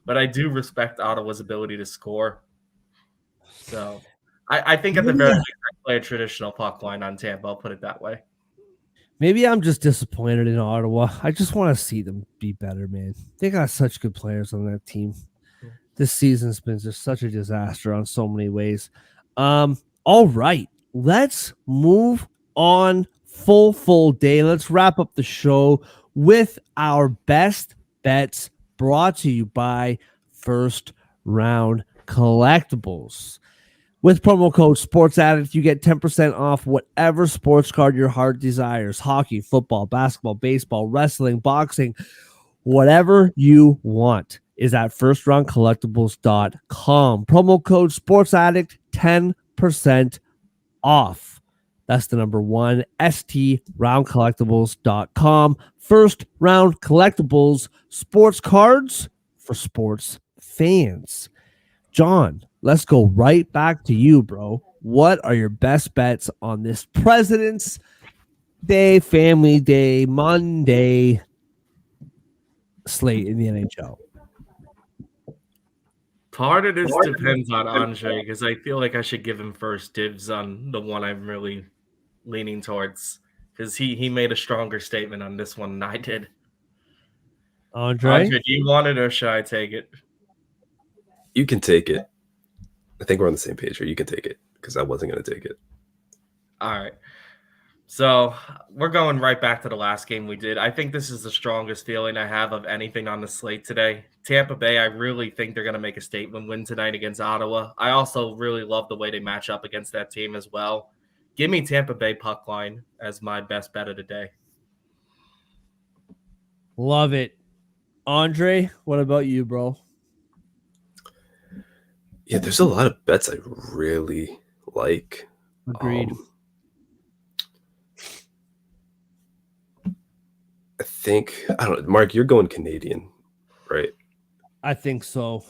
But I do respect Ottawa's ability to score. So I think at the very least, I play a traditional puck line on Tampa. I'll put it that way. Maybe I'm just disappointed in Ottawa. I just want to see them be better, man. They got such good players on that team. This season's been just such a disaster on so many ways. All right, let's move on. Full day. Let's wrap up the show with our best bets brought to you by First Round Collectibles. With promo code SportsAddict, you get 10% off whatever sports card your heart desires. Hockey, football, basketball, baseball, wrestling, boxing, whatever you want is at firstroundcollectibles.com. Promo code SportsAddict, 10% off. That's the number one, STRoundcollectibles.com. First Round Collectibles, sports cards for sports fans. John, let's go right back to you, bro. What are your best bets on this President's Day, Family Day, Monday slate in the NHL? Part of this depends on Andre because I feel like I should give him first dibs on the one I'm really leaning towards because he made a stronger statement on this one than I did. Andre, do you want it or should I take it? You can take it. I think we're on the same page here. You can take it because I wasn't going to take it. All right. So we're going right back to the last game we did. I think this is the strongest feeling I have of anything on the slate today. Tampa Bay, I really think they're going to make a statement win tonight against Ottawa. I also really love the way they match up against that team as well. Give me Tampa Bay puck line as my best bet of the day. love it. Andre, what about you, bro? Yeah, there's a lot of bets I really like. Agreed. I think I don't know, Mark. You're going Canadian, right? I think so.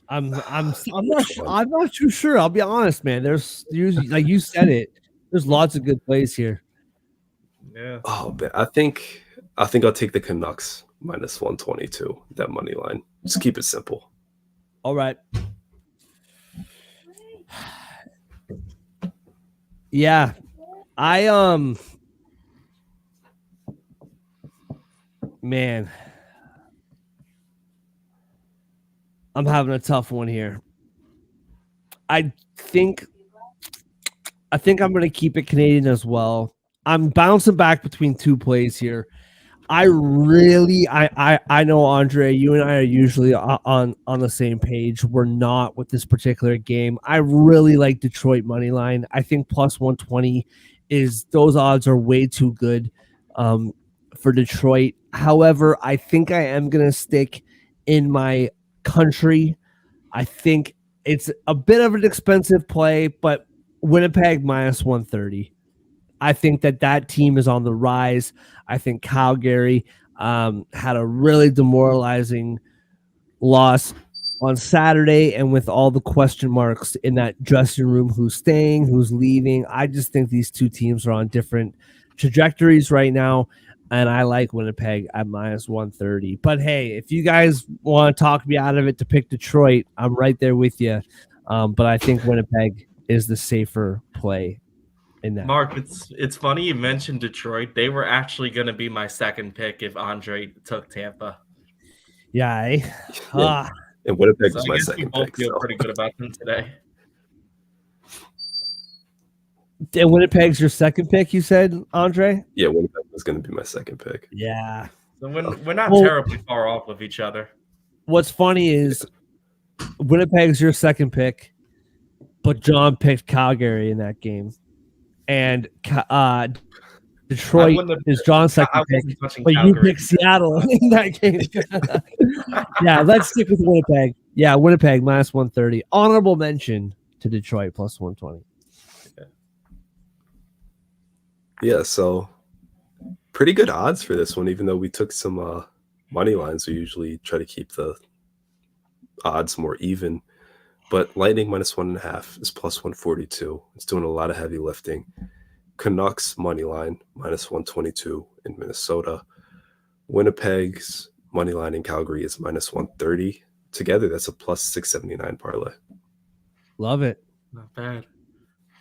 I'm not too sure. I'll be honest, man. There's usually, like you said it. There's lots of good plays here. Yeah. Oh, man, I think I'll take the Canucks minus 122. That money line. Just keep it simple. All right. Yeah, man, I'm having a tough one here. I think I'm going to keep it Canadian as well. I'm bouncing back between two plays here. I know, Andre, you and I are usually on the same page. We're not with this particular game. I really like Detroit money line. I think plus 120 those odds are way too good for Detroit. However, I think I am going to stick in my country. I think it's a bit of an expensive play, but Winnipeg minus 130. I think that team is on the rise. I think Calgary had a really demoralizing loss on Saturday, and with all the question marks in that dressing room, who's staying, who's leaving, I just think these two teams are on different trajectories right now, and I like Winnipeg at minus 130. But hey, if you guys want to talk me out of it to pick Detroit, I'm right there with you. But I think Winnipeg is the safer play. In that. Mark, it's funny you mentioned Detroit. They were actually going to be my second pick if Andre took Tampa. Yeah. And Winnipeg was my second pick. Feel pretty good about them today. And Winnipeg's your second pick, you said, Andre? Yeah, Winnipeg was going to be my second pick. Yeah. So we're not terribly far off of each other. What's funny is Winnipeg's your second pick, but John picked Calgary in that game. And Detroit is John's second pick, but you picked Seattle in that game. Yeah, let's stick with Winnipeg. Yeah, Winnipeg minus 130. Honorable mention to Detroit plus 120. Yeah, so pretty good odds for this one, even though we took some money lines. We usually try to keep the odds more even. But Lightning minus 1.5 is plus 142. It's doing a lot of heavy lifting. Canucks money line minus 122 in Minnesota. Winnipeg's money line in Calgary is minus 130. Together, that's a plus 679 parlay. Love it. Not bad.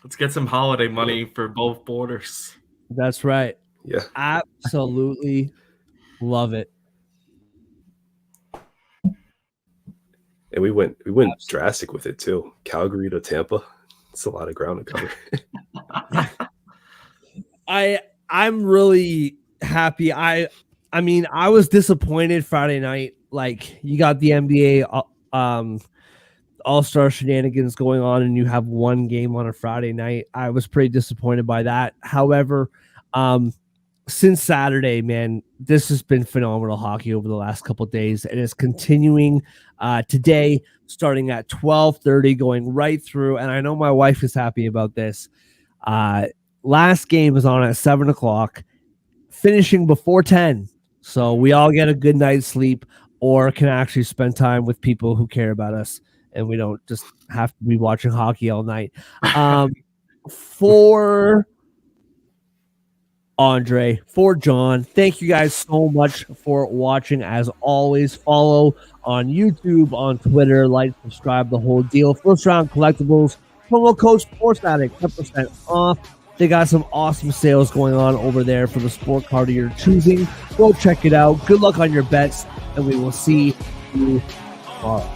Let's get some holiday money for both borders. That's right. Yeah. Absolutely love it. And we went drastic with it too. Calgary to Tampa. It's a lot of ground to cover. I'm really happy. I mean, I was disappointed Friday night. Like, you got the NBA all-star shenanigans going on, and you have one game on a Friday night. I was pretty disappointed by that. However, since Saturday, man, this has been phenomenal hockey over the last couple of days, and it's continuing today, starting at 12:30, going right through. And I know my wife is happy about this. Last game is on at 7 o'clock, finishing before 10. So we all get a good night's sleep. or can actually spend time with people who care about us, and we don't just have to be watching hockey all night. For Andre, for John, thank you guys so much for watching. As always, follow on YouTube, on Twitter, like, subscribe, the whole deal. First Round Collectibles, promo code Sports Addict, 10% off. They got some awesome sales going on over there for the sport card of your choosing. Go check it out. Good luck on your bets, and we will see you tomorrow.